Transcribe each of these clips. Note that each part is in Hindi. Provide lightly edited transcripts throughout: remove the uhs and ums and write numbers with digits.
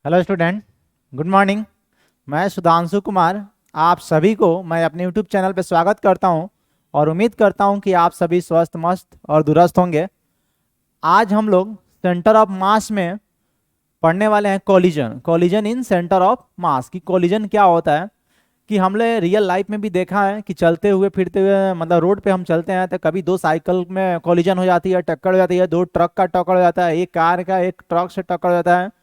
Hello student, good morning. मैं सुधांशु कुमार, आप सभी को मैं अपने यूट्यूब चैनल पर स्वागत करता हूं और उम्मीद करता हूं कि आप सभी स्वस्थ मस्त और दुरुस्त होंगे। आज हम लोग सेंटर ऑफ मास में पढ़ने वाले हैं कोलिजन इन सेंटर ऑफ मास। की कोलिजन क्या होता है कि हमने रियल लाइफ में भी देखा है कि चलते हुए फिरते हुए मतलब रोड पे हम चलते हैं तो कभी दो साइकिल में कोलिजन हो जाती है, टक्कर हो जाती है, दो ट्रक का टक्कर हो जाता है, एक कार का एक ट्रक से टक्कर हो जाता है,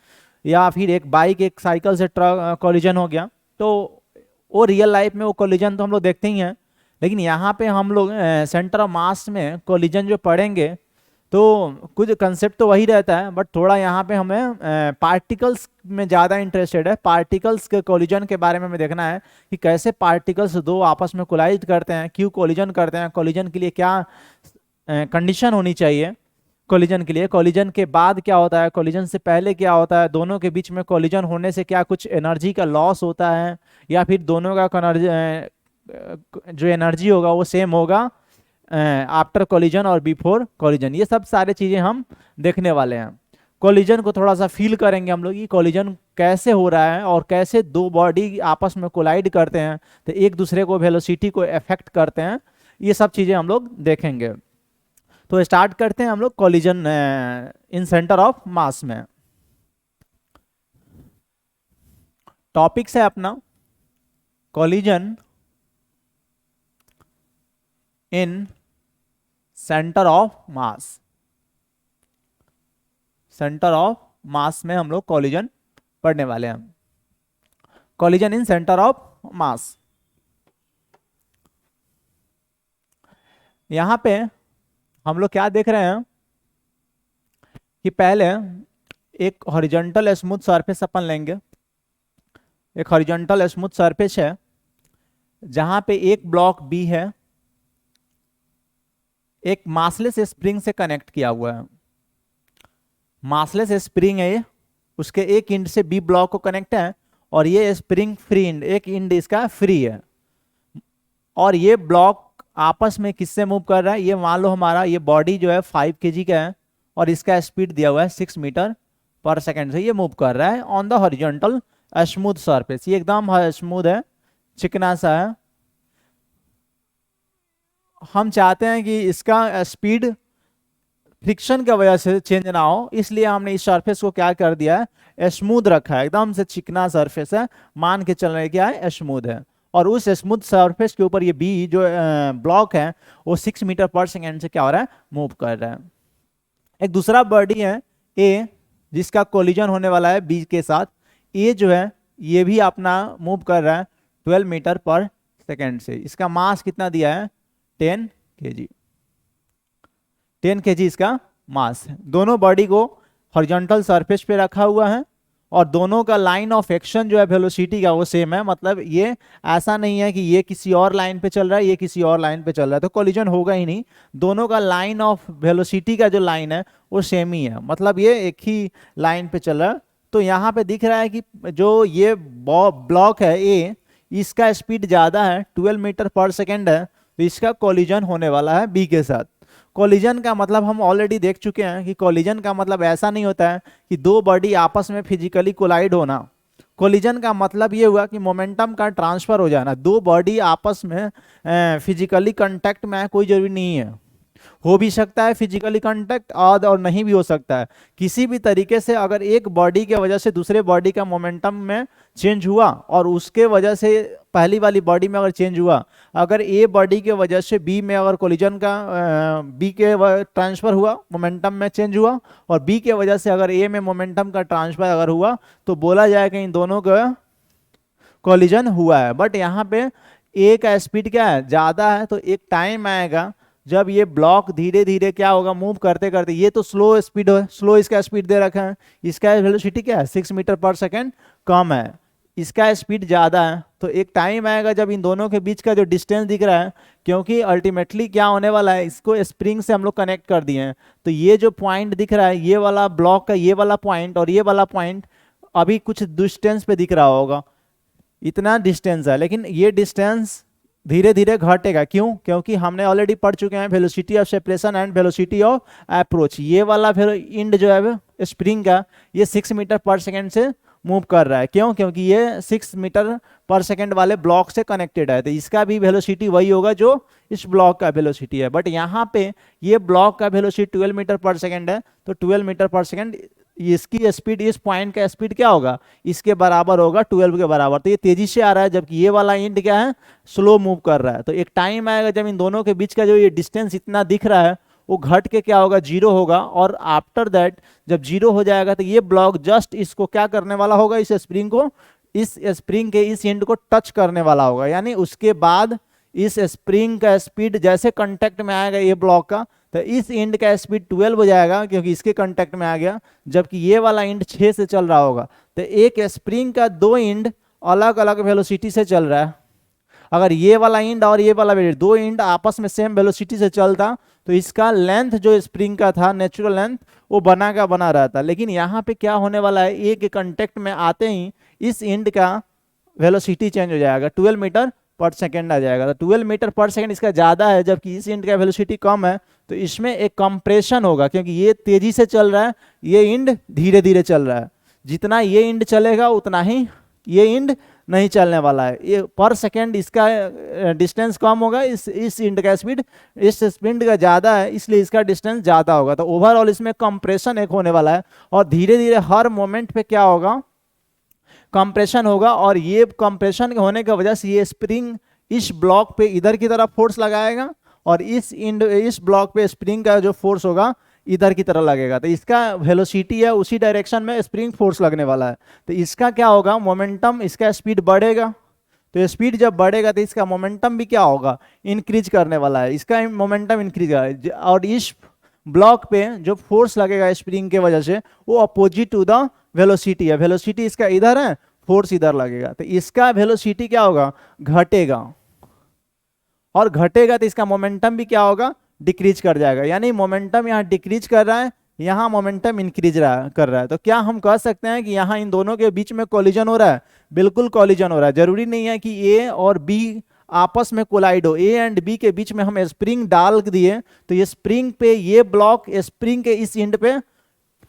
या फिर एक बाइक एक साइकिल से ट्रक कोलिजन हो गया। तो वो रियल लाइफ में वो कोलिजन तो हम लोग देखते ही हैं, लेकिन यहाँ पे हम लोग सेंटर ऑफ मास में कोलिजन जो पढ़ेंगे तो कुछ कंसेप्ट तो वही रहता है, बट थोड़ा यहाँ पे हमें पार्टिकल्स में ज़्यादा इंटरेस्टेड है। पार्टिकल्स के कोलिजन के बारे में हमें देखना है कि कैसे पार्टिकल्स दो आपस में कोलाइड करते हैं, क्यों कोलिजन करते हैं, कोलिजन के लिए क्या कंडीशन होनी चाहिए कोलिजन के लिए, कोलिजन के बाद क्या होता है, कोलिजन से पहले क्या होता है, दोनों के बीच में कोलिजन होने से क्या कुछ एनर्जी का लॉस होता है या फिर दोनों का जो एनर्जी होगा वो सेम होगा आफ्टर कोलिजन और बिफोर कोलिजन। ये सब सारे चीज़ें हम देखने वाले हैं। कोलिजन को थोड़ा सा फील करेंगे हम लोग, ये कोलिजन कैसे हो रहा है और कैसे दो बॉडी आपस में कोलाइड करते हैं तो एक दूसरे को वेलोसिटी को अफेक्ट करते हैं। ये सब चीज़ें हम लोग देखेंगे। तो स्टार्ट करते हैं हम लोग कोलिजन इन सेंटर ऑफ मास में। टॉपिक्स है अपना collision in centre of mass. Centre of मास में हम लोग कोलिजन पढ़ने वाले हैं। कोलिजन इन सेंटर ऑफ मास, यहां पे हम लोग क्या देख रहे हैं कि पहले एक हॉरिजॉन्टल स्मूथ सरफेस अपन लेंगे। एक हॉरिजॉन्टल स्मूथ सरफेस है जहां पे एक ब्लॉक बी है, एक मासलेस स्प्रिंग से कनेक्ट किया हुआ है। मासलेस स्प्रिंग है ये, उसके एक इंड से बी ब्लॉक को कनेक्ट है और ये स्प्रिंग फ्री इंड, एक इंड इसका फ्री है। और ये ब्लॉक आपस में किससे मूव कर रहा है, ये मान लो हमारा ये बॉडी जो है 5 kg का है और इसका स्पीड दिया हुआ है 6 मीटर पर सेकेंड से ये मूव कर रहा है on the horizontal smooth surface. ये एकदम स्मूथ है, चिकना सा है। हम चाहते हैं कि इसका स्पीड फ्रिक्शन की वजह से चेंज ना हो, इसलिए हमने इस सरफेस को क्या कर दिया है, स्मूथ रखा है। एकदम से चिकना सरफेस है, मान के चल रहे क्या है, स्मूथ है। और उस स्मूथ सरफेस के ऊपर ये बी जो ब्लॉक है वो 6 मीटर पर सेकेंड से क्या हो रहा है, मूव कर रहा है। एक दूसरा बॉडी है ए जिसका कोलिजन होने वाला है बी के साथ। ए जो है ये भी अपना मूव कर रहा है 12 मीटर पर सेकेंड से। इसका मास कितना दिया है, 10 kg। 10 kg इसका मास है। दोनों बॉडी को हॉरिजॉन्टल सरफेस पे रखा हुआ है और दोनों का लाइन ऑफ एक्शन जो है वेलोसिटी का वो सेम है। मतलब ये ऐसा नहीं है कि ये किसी और लाइन पे चल रहा है ये किसी और लाइन पे चल रहा है तो कोलिजन होगा ही नहीं। दोनों का लाइन ऑफ वेलोसिटी का जो लाइन है वो सेम ही है, मतलब ये एक ही लाइन पे चल रहा है। तो यहाँ पे दिख रहा है कि जो ये ब्लॉक है ए, इसका स्पीड ज़्यादा है, 12 मीटर पर सेकेंड है, तो इसका कोलिजन होने वाला है बी के साथ। कोलिजन का मतलब हम ऑलरेडी देख चुके हैं कि कोलिजन का मतलब ऐसा नहीं होता है कि दो बॉडी आपस में फिजिकली कोलाइड होना। कोलिजन का मतलब ये हुआ कि मोमेंटम का ट्रांसफर हो जाना। दो बॉडी आपस में फिजिकली कांटेक्ट में कोई जरूरी नहीं है, हो भी सकता है फिजिकली कांटेक्ट और नहीं भी हो सकता है। किसी भी तरीके से अगर एक बॉडी के वजह से दूसरे बॉडी का मोमेंटम में चेंज हुआ और उसके वजह से पहली वाली बॉडी में अगर चेंज हुआ, अगर ए बॉडी के वजह से बी में अगर कोलिजन का बी के ट्रांसफर हुआ, मोमेंटम में चेंज हुआ, और बी के वजह से अगर ए में मोमेंटम का ट्रांसफर अगर हुआ तो बोला जाए कि इन दोनों का कोलिजन हुआ है। बट यहाँ पे ए का स्पीड क्या है, ज़्यादा है, तो एक टाइम आएगा जब ये ब्लॉक धीरे धीरे क्या होगा, मूव करते करते, ये तो स्लो स्पीड है, स्लो इसका स्पीड दे रखा है, इसका वेलोसिटी क्या है 6 मीटर पर सेकेंड कम है, इसका स्पीड ज़्यादा है। तो एक टाइम आएगा जब इन दोनों के बीच का जो डिस्टेंस दिख रहा है, क्योंकि अल्टीमेटली क्या होने वाला है, इसको स्प्रिंग से हम लोग कनेक्ट कर दिए हैं, तो ये जो पॉइंट दिख रहा है, ये वाला ब्लॉक का ये वाला पॉइंट और ये वाला पॉइंट अभी कुछ डिस्टेंस पे दिख रहा होगा, इतना डिस्टेंस है, लेकिन ये डिस्टेंस धीरे धीरे घटेगा। क्यों? क्योंकि हमने ऑलरेडी पढ़ चुके हैं velocity of separation and velocity of approach. ये वाला फिर इंड जो है स्प्रिंग का ये 6 मीटर पर सेकेंड से मूव कर रहा है। क्यों? क्योंकि ये 6 मीटर पर सेकेंड वाले ब्लॉक से कनेक्टेड है, तो इसका भी वेलोसिटी वही होगा जो इस ब्लॉक का वेलोसिटी है। बट यहाँ पे ये ब्लॉक का वेलोसिटी 12 मीटर पर सेकेंड है, तो 12 मीटर पर सेकेंड इसकी स्पीड, इस पॉइंट का स्पीड क्या होगा, इसके बराबर होगा, 12 के बराबर। तो ये तेजी से आ रहा है, जबकि ये वाला इंड क्या है, स्लो मूव कर रहा है। तो एक टाइम आएगा जब इन दोनों के बीच का जो ये डिस्टेंस इतना दिख रहा है वो घट के क्या होगा, 0 होगा। और आफ्टर दैट जब 0 हो जाएगा तो ये ब्लॉक जस्ट इसको क्या करने वाला होगा, इस स्प्रिंग को, इस स्प्रिंग के इस एंड को टच करने वाला होगा। यानी उसके बाद इस स्प्रिंग का स्पीड जैसे कांटेक्ट में आएगा ये ब्लॉक का, तो इस एंड का स्पीड 12 हो जाएगा क्योंकि इसके कांटेक्ट में आ गया, जबकि ये वाला एंड 6 से चल रहा होगा। तो एक स्प्रिंग का दो एंड अलग अलग वेलोसिटी से चल रहा है। अगर ये वाला एंड और ये वाला दो एंड आपस में सेम वेलोसिटी से चलता तो इसका लेंथ जो स्प्रिंग का था, नेचुरल लेंथ, वो बना का बना रहता। लेकिन यहाँ पे क्या होने वाला है, एक कांटेक्ट में आते ही इस एंड का वेलोसिटी चेंज हो जाएगा, 12 मीटर पर सेकेंड आ जाएगा। तो 12 मीटर पर सेकेंड इसका ज़्यादा है, जबकि इस एंड का वेलोसिटी कम है। तो इसमें एक कंप्रेशन होगा, क्योंकि ये तेजी से चल रहा है, ये एंड धीरे धीरे चल रहा है। जितना ये एंड चलेगा उतना ही ये एंड नहीं चलने वाला है। ये पर सेकेंड इसका डिस्टेंस कम होगा, इस एंड का स्पीड इस स्पीड का ज़्यादा है, इसलिए इसका डिस्टेंस ज़्यादा होगा। तो ओवरऑल इसमें कंप्रेशन एक होने वाला है, और धीरे धीरे हर मोमेंट पे क्या होगा, कंप्रेशन होगा। और ये कंप्रेशन होने की वजह से ये स्प्रिंग इस ब्लॉक पे इधर की तरफ फोर्स लगाएगा, और इस ब्लॉक पे स्प्रिंग का जो फोर्स होगा इधर की तरह लगेगा। तो इसका वेलोसिटी है उसी डायरेक्शन में स्प्रिंग फोर्स लगने वाला है। तो इसका क्या होगा, मोमेंटम, इसका स्पीड बढ़ेगा। तो स्पीड जब बढ़ेगा तो इसका मोमेंटम भी क्या होगा, इंक्रीज करने वाला है। इसका मोमेंटम इंक्रीज होगा, और इस ब्लॉक पे जो फोर्स लगेगा स्प्रिंग के वजह से वो अपोजिट टू द वेलोसिटी है। वेलोसिटी इसका इधर है, फोर्स इधर लगेगा, तो इसका वेलोसिटी क्या होगा, घटेगा। और घटेगा तो इसका मोमेंटम भी क्या होगा, डिक्रीज कर जाएगा। यानी मोमेंटम यहाँ डिक्रीज कर रहा है, यहाँ मोमेंटम इंक्रीज कर रहा है। तो क्या हम कह सकते हैं कि यहाँ इन दोनों के बीच में कोलिजन हो रहा है? बिल्कुल कोलिजन हो रहा है। जरूरी नहीं है कि ए और बी आपस में कोलाइड हो। ए एंड बी के बीच में हम स्प्रिंग डाल दिए तो ये स्प्रिंग पे ये ब्लॉक स्प्रिंग के इस एंड पे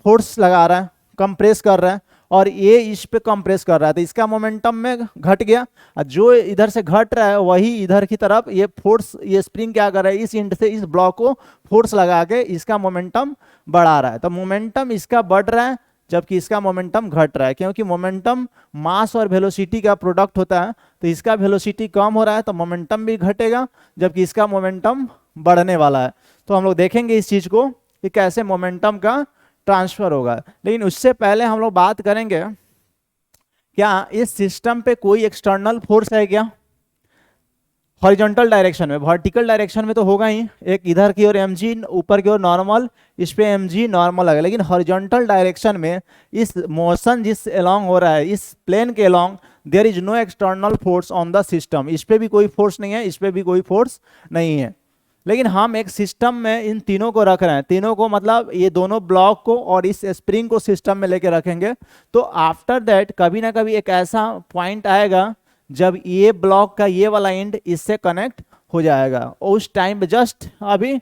फोर्स लगा रहा है, कंप्रेस कर रहा है, और ये इस पे कंप्रेस कर रहा है, तो इसका मोमेंटम में घट गया। और जो इधर से घट रहा है वही इधर की तरफ ये फोर्स, ये स्प्रिंग क्या कर रहा है, इस एंड से इस ब्लॉक को फोर्स लगा के इसका मोमेंटम बढ़ा रहा है। तो मोमेंटम इसका बढ़ रहा है जबकि इसका मोमेंटम घट रहा है, क्योंकि मोमेंटम मास और वेलोसिटी का प्रोडक्ट होता है। तो इसका वेलोसिटी कम हो रहा है तो मोमेंटम भी घटेगा, जबकि इसका मोमेंटम बढ़ने वाला है। तो हम लोग देखेंगे इस चीज को कि कैसे मोमेंटम का ट्रांसफर होगा। लेकिन उससे पहले हम लोग बात करेंगे, क्या इस सिस्टम पे कोई एक्सटर्नल फोर्स है क्या? हॉरिजॉन्टल डायरेक्शन में, वर्टिकल डायरेक्शन में तो होगा ही, एक इधर की ओर mg, ऊपर की ओर नॉर्मल, इस पे mg नॉर्मल है। लेकिन हॉरिजॉन्टल डायरेक्शन में इस मोशन जिस अलोंग हो रहा है, इस प्लेन के along, there is no external force on the system. इस पे भी कोई फोर्स नहीं है, इस पे भी कोई फोर्स नहीं है। लेकिन हम एक सिस्टम में इन तीनों को रख रहे हैं, तीनों को मतलब ये दोनों ब्लॉक को और इस स्प्रिंग को सिस्टम में लेके रखेंगे। तो आफ्टर दैट कभी ना कभी एक ऐसा पॉइंट आएगा जब ये ब्लॉक का ये वाला एंड इससे कनेक्ट हो जाएगा, और उस टाइम पे जस्ट अभी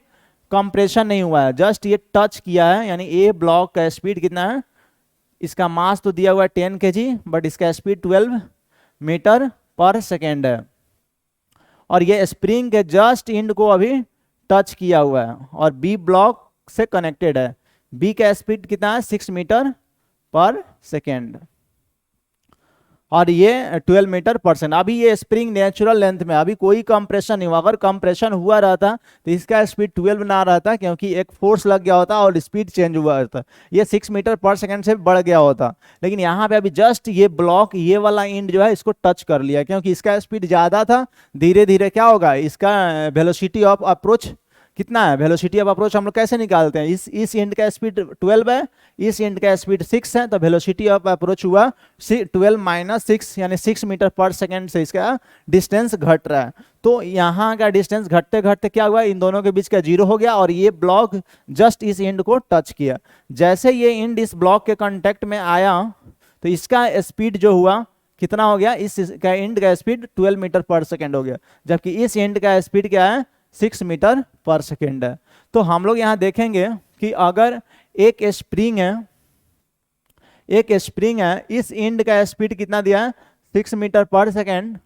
कंप्रेशन नहीं हुआ है, जस्ट ये टच किया है। यानी ये ब्लॉक का स्पीड कितना है, इसका मास तो दिया हुआ है 10 kg, बट इसका स्पीड 12 मीटर पर सेकेंड है, और ये स्प्रिंग के जस्ट एंड को अभी टच किया हुआ है और बी ब्लॉक से कनेक्टेड है। बी का स्पीड कितना है, 6 मीटर पर सेकेंड, और ये 12 मीटर पर सेकेंड। अभी ये स्प्रिंग नेचुरल लेंथ में, अभी कोई कंप्रेशन नहीं हुआ। अगर कंप्रेशन हुआ रहता तो इसका स्पीड 12 ना रहता, क्योंकि एक फोर्स लग गया होता और स्पीड चेंज हुआ होता, ये 6 मीटर पर सेकेंड से बढ़ गया होता। लेकिन यहाँ पे अभी जस्ट ये ब्लॉक, ये वाला एंड जो है इसको टच कर लिया, क्योंकि इसका स्पीड ज़्यादा था। धीरे धीरे क्या होगा, इसका वेलोसिटी ऑफ अप्रोच कितना है, वेलोसिटी ऑफ अप्रोच हम लोग कैसे निकालते हैं, इस एंड का स्पीड 12 है, इस एंड का स्पीड 6 है, तो वेलोसिटी ऑफ अप्रोच हुआ 12 माइनस 6, यानी 6 मीटर पर सेकेंड से इसका डिस्टेंस घट रहा है। तो यहाँ का डिस्टेंस घटते घटते क्या हुआ, इन दोनों के बीच का 0 हो गया, और ये ब्लॉक जस्ट इस एंड को टच किया। जैसे ये एंड इस ब्लॉक के कांटेक्ट में आया तो इसका स्पीड जो हुआ कितना हो गया, इस एंड का स्पीड 12 मीटर पर सेकेंड हो गया, जबकि इस एंड का स्पीड क्या है, 6 मीटर पर सेकेंड है। तो हम लोग यहाँ देखेंगे कि अगर एक स्प्रिंग है, एक स्प्रिंग है, इस एंड का स्पीड कितना दिया है 6 मीटर पर सेकेंड,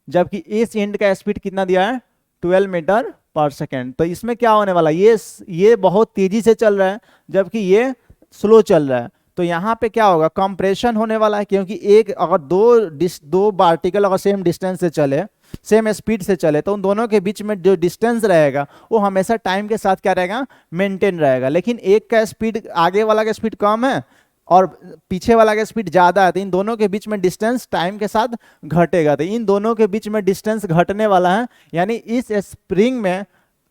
जबकि इस एंड का स्पीड कितना दिया है 12 मीटर पर सेकेंड। तो इसमें क्या होने वाला है, ये बहुत तेजी से चल रहा है जबकि ये स्लो चल रहा है। तो यहाँ पे क्या होगा, कंप्रेशन होने वाला है, क्योंकि एक अगर दो पार्टिकल अगर सेम डिस्टेंस से चले, सेम स्पीड से चले, तो उन दोनों के बीच में जो डिस्टेंस रहेगा वो हमेशा टाइम के साथ क्या रहेगा, मेंटेन रहेगा। लेकिन एक का स्पीड, आगे वाला का स्पीड कम है और पीछे वाला का स्पीड ज्यादा है, तो इन दोनों के बीच में डिस्टेंस टाइम के साथ घटेगा। तो इन दोनों के बीच में डिस्टेंस घटने वाला है, यानी इस स्प्रिंग में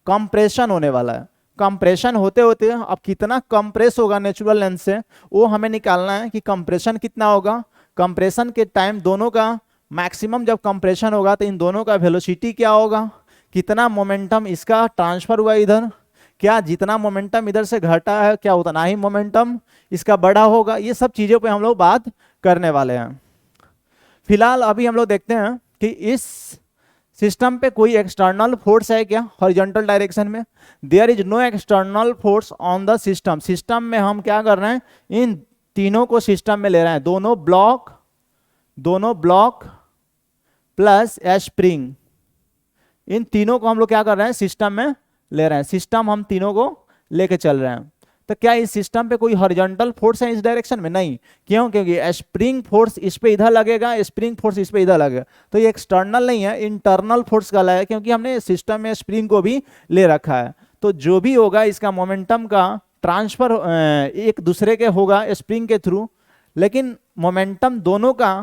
कंप्रेशन होने वाला है। कंप्रेशन होते होते अब कितना कंप्रेस होगा नेचुरल लेंथ से, वो हमें निकालना है कि कंप्रेशन कितना होगा। कंप्रेशन के टाइम दोनों का मैक्सिमम जब कंप्रेशन होगा तो इन दोनों का वेलोसिटी क्या होगा, कितना मोमेंटम इसका ट्रांसफर हुआ इधर, क्या जितना मोमेंटम इधर से घटा है क्या उतना ही मोमेंटम इसका बढ़ा होगा। ये सब चीजों पे हम लोग बात करने वाले हैं। फिलहाल अभी हम लोग देखते हैं कि इस सिस्टम पे कोई एक्सटर्नल फोर्स है क्या हॉरिजॉन्टल डायरेक्शन में। There is no external force on the system. System में हम क्या कर रहे हैं, इन तीनों को सिस्टम में ले रहे हैं, दोनों ब्लॉक प्लस स्प्रिंग, इन तीनों को हम लोग क्या कर रहे हैं, सिस्टम में ले रहे हैं। सिस्टम हम तीनों को लेके चल रहे हैं। तो क्या इस सिस्टम पे कोई हॉरिजॉन्टल फोर्स है इस डायरेक्शन में, नहीं। क्यों, क्योंकि स्प्रिंग फोर्स इस पे इधर लगेगा, स्प्रिंग फोर्स इस पे इधर लगेगा, तो ये एक्सटर्नल नहीं है, इंटरनल फोर्स का है, क्योंकि हमने सिस्टम में स्प्रिंग को भी ले रखा है। तो जो भी होगा इसका मोमेंटम का ट्रांसफर एक दूसरे के होगा स्प्रिंग के थ्रू, लेकिन मोमेंटम दोनों का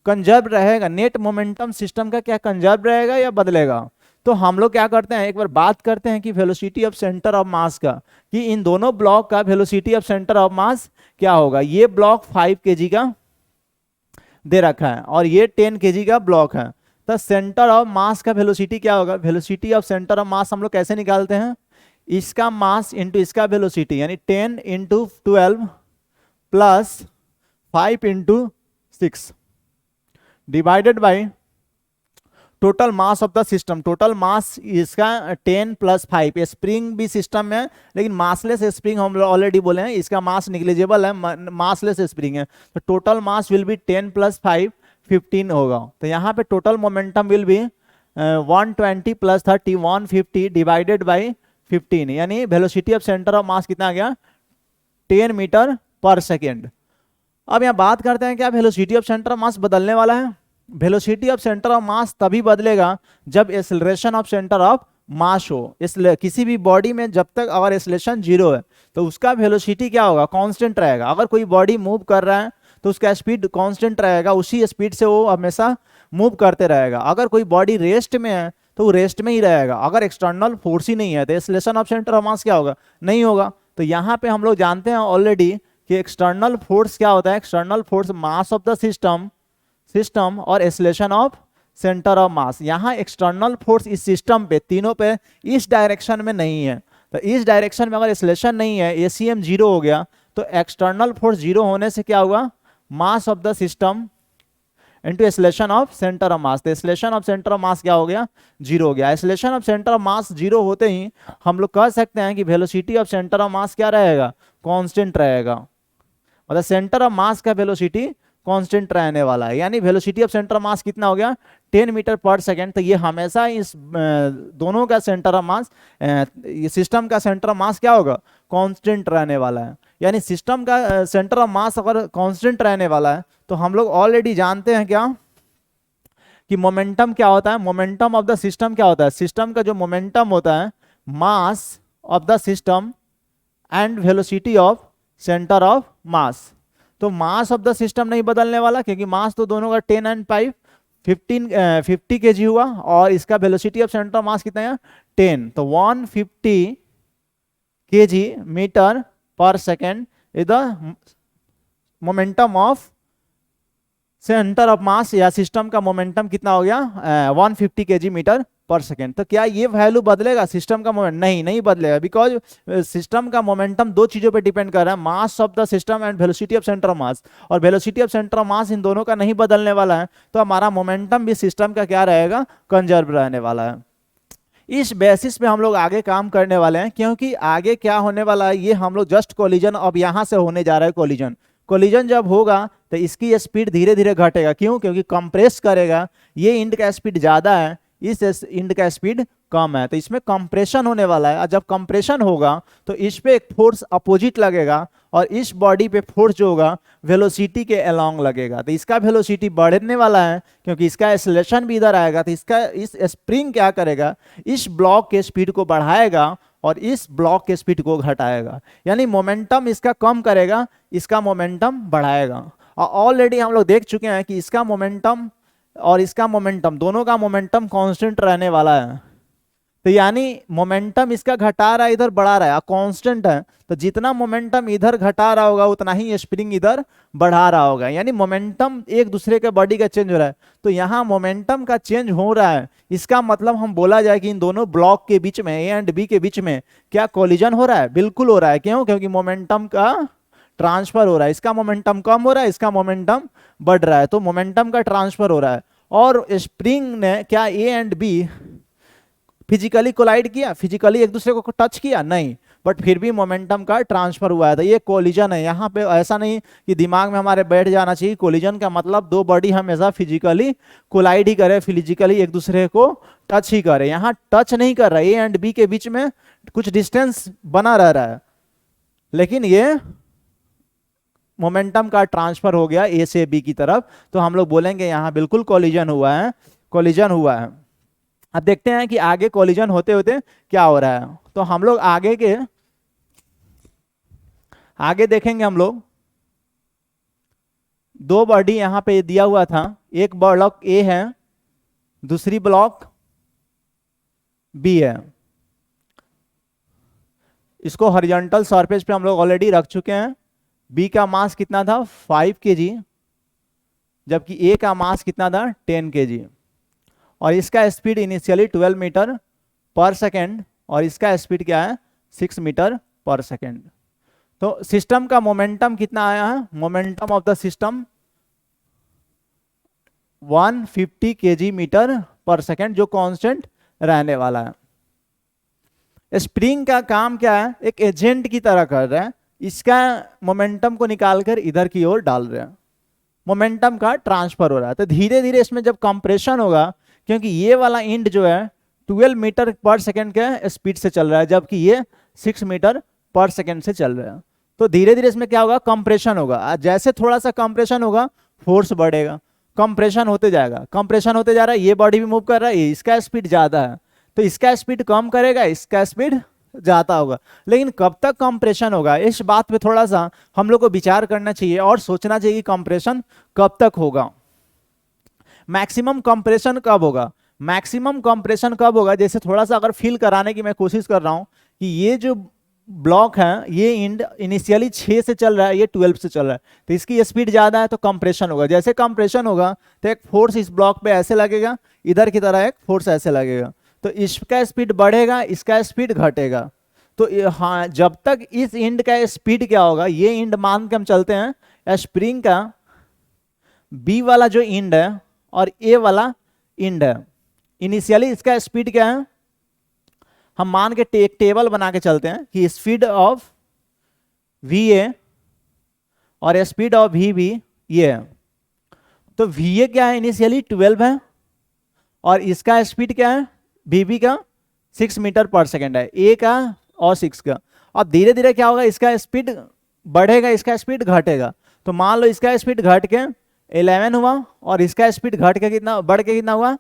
कंजर्व रहेगा। नेट मोमेंटम सिस्टम का क्या कंजर्व रहेगा या बदलेगा। तो हम लोग क्या करते हैं, एक बार बात करते हैं कि velocity of centre of mass का, कि इन दोनों ब्लॉक का velocity of centre of mass क्या होगा। ये ब्लॉक 5 kg का दे रखा है और ये 10 kg का ब्लॉक है। तो सेंटर ऑफ मास का वेलोसिटी क्या होगा, वेलोसिटी ऑफ सेंटर ऑफ मास हम लोग कैसे निकालते हैं, इसका मास इंटू इसका वेलोसिटी, यानी 10 × 12 plus 5 × 6 divided by total mass of the system. Total mass इसका 10 + 5। स्प्रिंग भी सिस्टम में है, लेकिन मासलेस स्प्रिंग हम ऑलरेडी बोले हैं, इसका मास निग्लिजिबल है, मासलेस स्प्रिंग है। तो टोटल मास विल बी 10 + 5 15 होगा। तो यहाँ पे total momentum will be 120 + 30 150 divided by 15, यानी वेलोसिटी ऑफ सेंटर ऑफ मास कितना आ गया 10 मीटर पर सेकेंड। अब यहाँ बात करते हैं क्या वेलोसिटी ऑफ सेंटर ऑफ मास बदलने वाला है। वेलोसिटी ऑफ सेंटर ऑफ मास तभी बदलेगा जब एक्सेलरेशन ऑफ सेंटर ऑफ मास हो। इसलिए किसी भी बॉडी में जब तक अगर एक्सेलरेशन 0 है तो उसका वेलोसिटी क्या होगा, कांस्टेंट रहेगा। अगर कोई बॉडी मूव कर रहा है तो उसका स्पीड कांस्टेंट रहेगा, उसी स्पीड से वो हमेशा मूव करते रहेगा। अगर कोई बॉडी रेस्ट में है तो वो रेस्ट में ही रहेगा। अगर एक्सटर्नल फोर्स ही नहीं है तो acceleration of centre of mass क्या होगा, नहीं होगा। तो यहाँ पे हम लोग जानते हैं ऑलरेडी कि एक्सटर्नल फोर्स क्या होता है, external force mass of the system और acceleration of centre of mass. यहाँ एक्सटर्नल फोर्स इस सिस्टम पे तीनों पे इस डायरेक्शन में नहीं है। तो इस डायरेक्शन में अगर एक्सेलरेशन नहीं है, ACM 0 हो गया, तो एक्सटर्नल फोर्स 0 होने से क्या हुआ, mass of the system into acceleration of centre of mass. तो acceleration of centre of mass क्या हो गया, 0 हो गया। Acceleration of centre of mass 0 होते ही हम लोग कह सकते हैं कि velocity of centre of mass क्या रहेगा, कांस्टेंट रहेगा। मतलब सेंटर ऑफ मास का वेलोसिटी कांस्टेंट रहने वाला है, यानी वेलोसिटी ऑफ सेंटर ऑफ मास कितना हो गया 10 मीटर पर सेकेंड। तो ये हमेशा इस दोनों का सेंटर ऑफ मास, ये सिस्टम का सेंटर ऑफ मास क्या होगा, कांस्टेंट रहने वाला है। यानी सिस्टम का सेंटर ऑफ मास अगर कांस्टेंट रहने वाला है तो हम लोग ऑलरेडी जानते हैं क्या कि मोमेंटम क्या होता है। मोमेंटम ऑफ द सिस्टम क्या होता है, सिस्टम का जो मोमेंटम होता है mass of the system and velocity of centre of mass. तो मास ऑफ द सिस्टम नहीं बदलने वाला, क्योंकि मास तो दोनों का 10 और 5 50 kg हुआ, और इसका वेलोसिटी ऑफ सेंटर ऑफ मास कितना है 10। तो 150 kg मीटर पर second is the momentum of centre of मास, या सिस्टम का मोमेंटम कितना हो गया 150 kg मीटर पर सेकेंड। तो क्या ये वैल्यू बदलेगा सिस्टम का मोमेंट, नहीं बदलेगा, बिकॉज सिस्टम का मोमेंटम दो चीजों पे डिपेंड कर रहा है, mass of the system and velocity of centre of mass. और velocity of centre of mass इन दोनों का नहीं बदलने वाला है, तो हमारा मोमेंटम भी सिस्टम का क्या रहेगा, कंजर्व रहने वाला है। इस बेसिस पे हम लोग आगे काम करने वाले हैं, क्योंकि आगे क्या होने वाला है, ये हम लोग जस्ट कोलिजन अब यहां से होने जा रहा है कोलिजन। कोलिजन जब होगा तो इसकी स्पीड धीरे धीरे घटेगा, क्यों? क्योंकि कंप्रेस करेगा, ये इंड का स्पीड ज़्यादा है, इस इंड का स्पीड कम है, तो इसमें कंप्रेशन होने वाला है। और जब कंप्रेशन होगा तो इस पे एक फोर्स अपोजिट लगेगा और इस बॉडी पे फोर्स जो होगा वेलोसिटी के अलोंग लगेगा, तो इसका वेलोसिटी बढ़ने वाला है क्योंकि इसका एक्सेलरेशन भी इधर आएगा। तो इसका इस स्प्रिंग क्या करेगा, इस ब्लॉक के स्पीड को बढ़ाएगा और इस ब्लॉक के स्पीड को घटाएगा, यानी मोमेंटम इसका कम करेगा, इसका मोमेंटम बढ़ाएगा। और ऑलरेडी हम लोग देख चुके हैं कि इसका मोमेंटम और इसका मोमेंटम, दोनों का मोमेंटम कांस्टेंट रहने वाला है। तो यानी मोमेंटम इसका घटा रहा है, इधर बढ़ा रहा है, कांस्टेंट है, तो जितना मोमेंटम इधर घटा रहा होगा उतना ही स्प्रिंग इधर बढ़ा रहा होगा, यानी मोमेंटम एक दूसरे के बॉडी का चेंज हो रहा है। तो यहाँ मोमेंटम का चेंज हो रहा है, इसका मतलब हम बोला जाए कि इन दोनों ब्लॉक के बीच में, ए एंड बी के बीच में क्या कोलिजन हो रहा है? बिल्कुल हो रहा है। क्यों? क्योंकि मोमेंटम का ट्रांसफर हो रहा है, इसका मोमेंटम कम हो रहा है, इसका मोमेंटम बढ़ रहा है, तो मोमेंटम का ट्रांसफर हो रहा है। और स्प्रिंग ने क्या A and B physically collide किया, फिजिकली एक दूसरे को टच किया? नहीं, बट फिर भी मोमेंटम का ट्रांसफर हुआ है, तो ये कोलिजन है। यहाँ पे ऐसा नहीं कि दिमाग में हमारे बैठ जाना चाहिए कोलिजन का मतलब दो बॉडी हमेशा फिजिकली कोलाइड ही करे, फिजिकली एक दूसरे को टच ही करे। यहाँ टच नहीं कर रहा है, ए एंड बी के बीच में कुछ डिस्टेंस बना रह रहा है, लेकिन ये मोमेंटम का ट्रांसफर हो गया ए से बी की तरफ, तो हम लोग बोलेंगे यहाँ बिल्कुल कोलिजन हुआ है, कोलिजन हुआ है। अब देखते हैं कि आगे कोलिजन होते होते क्या हो रहा है। तो हम लोग आगे देखेंगे, हम लोग दो बॉडी यहां पे दिया हुआ था, एक ब्लॉक ए है, दूसरी ब्लॉक बी है। इसको हॉरिजॉन्टल सरफेस पे हम लोग ऑलरेडी रख चुके हैं। बी का मास कितना था? 5 kg, जबकि ए का मास कितना था? 10 kg। और इसका स्पीड इनिशियली 12 मीटर पर सेकेंड और इसका स्पीड क्या है? 6 मीटर पर सेकेंड। तो सिस्टम का मोमेंटम कितना आया है? Momentum of the system 150 kg metre पर सेकेंड, जो कांस्टेंट रहने वाला है। स्प्रिंग का काम क्या है? एक एजेंट की तरह कर रहा है, इसका मोमेंटम को निकालकर इधर की ओर डाल रहे हैं, मोमेंटम का ट्रांसफर हो रहा है। तो धीरे धीरे इसमें जब कंप्रेशन होगा, क्योंकि ये वाला इंड जो है 12 मीटर पर सेकेंड के स्पीड से चल रहा है, जबकि ये 6 मीटर पर सेकेंड से चल रहा है, तो धीरे धीरे इसमें क्या होगा? कंप्रेशन होगा। जैसे थोड़ा सा कंप्रेशन होगा फोर्स बढ़ेगा, कंप्रेशन होते जाएगा, कंप्रेशन होते जा रहा है, ये बॉडी भी मूव कर रहा है, इसका स्पीड ज्यादा है, तो इसका स्पीड कम करेगा, इसका स्पीड जाता होगा। लेकिन कब तक कंप्रेशन होगा, इस बात पे थोड़ा सा हम लोग को विचार करना चाहिए और सोचना चाहिए कि कंप्रेशन कब तक होगा, मैक्सिमम कंप्रेशन कब होगा। मैक्सिमम कंप्रेशन कब होगा, जैसे थोड़ा सा अगर फील कराने की मैं कोशिश कर रहा हूं कि ये जो ब्लॉक है, ये इंड इनिशियली 6 से चल रहा है, ये 12 से चल रहा है, तो इसकी स्पीड ज्यादा है तो कंप्रेशन होगा। जैसे कंप्रेशन होगा तो एक फोर्स इस ब्लॉक पे ऐसे लगेगा, इधर की तरह एक फोर्स ऐसे लगेगा, तो इसका स्पीड बढ़ेगा, इसका स्पीड घटेगा। तो हाँ, जब तक इस इंड का स्पीड क्या होगा, ये इंड मान के हम चलते हैं स्प्रिंग का, बी वाला जो इंड है और ए वाला इंड है, इनिशियली इसका स्पीड क्या है, हम मान के एक टेबल बना के चलते हैं कि स्पीड ऑफ वी ए और स्पीड ऑफ वी बी ये है। तो वी ए क्या है? इनिशियली 12 है और इसका स्पीड क्या है? वी बी का 6 मीटर पर सेकेंड है, ए का और 6 का। अब धीरे धीरे क्या होगा, इसका स्पीड बढ़ेगा, इसका स्पीड घटेगा। तो मान लो इसका स्पीड घट के 11 हुआ और इसका स्पीड घट के कितना, बढ़ के कितना हुआ?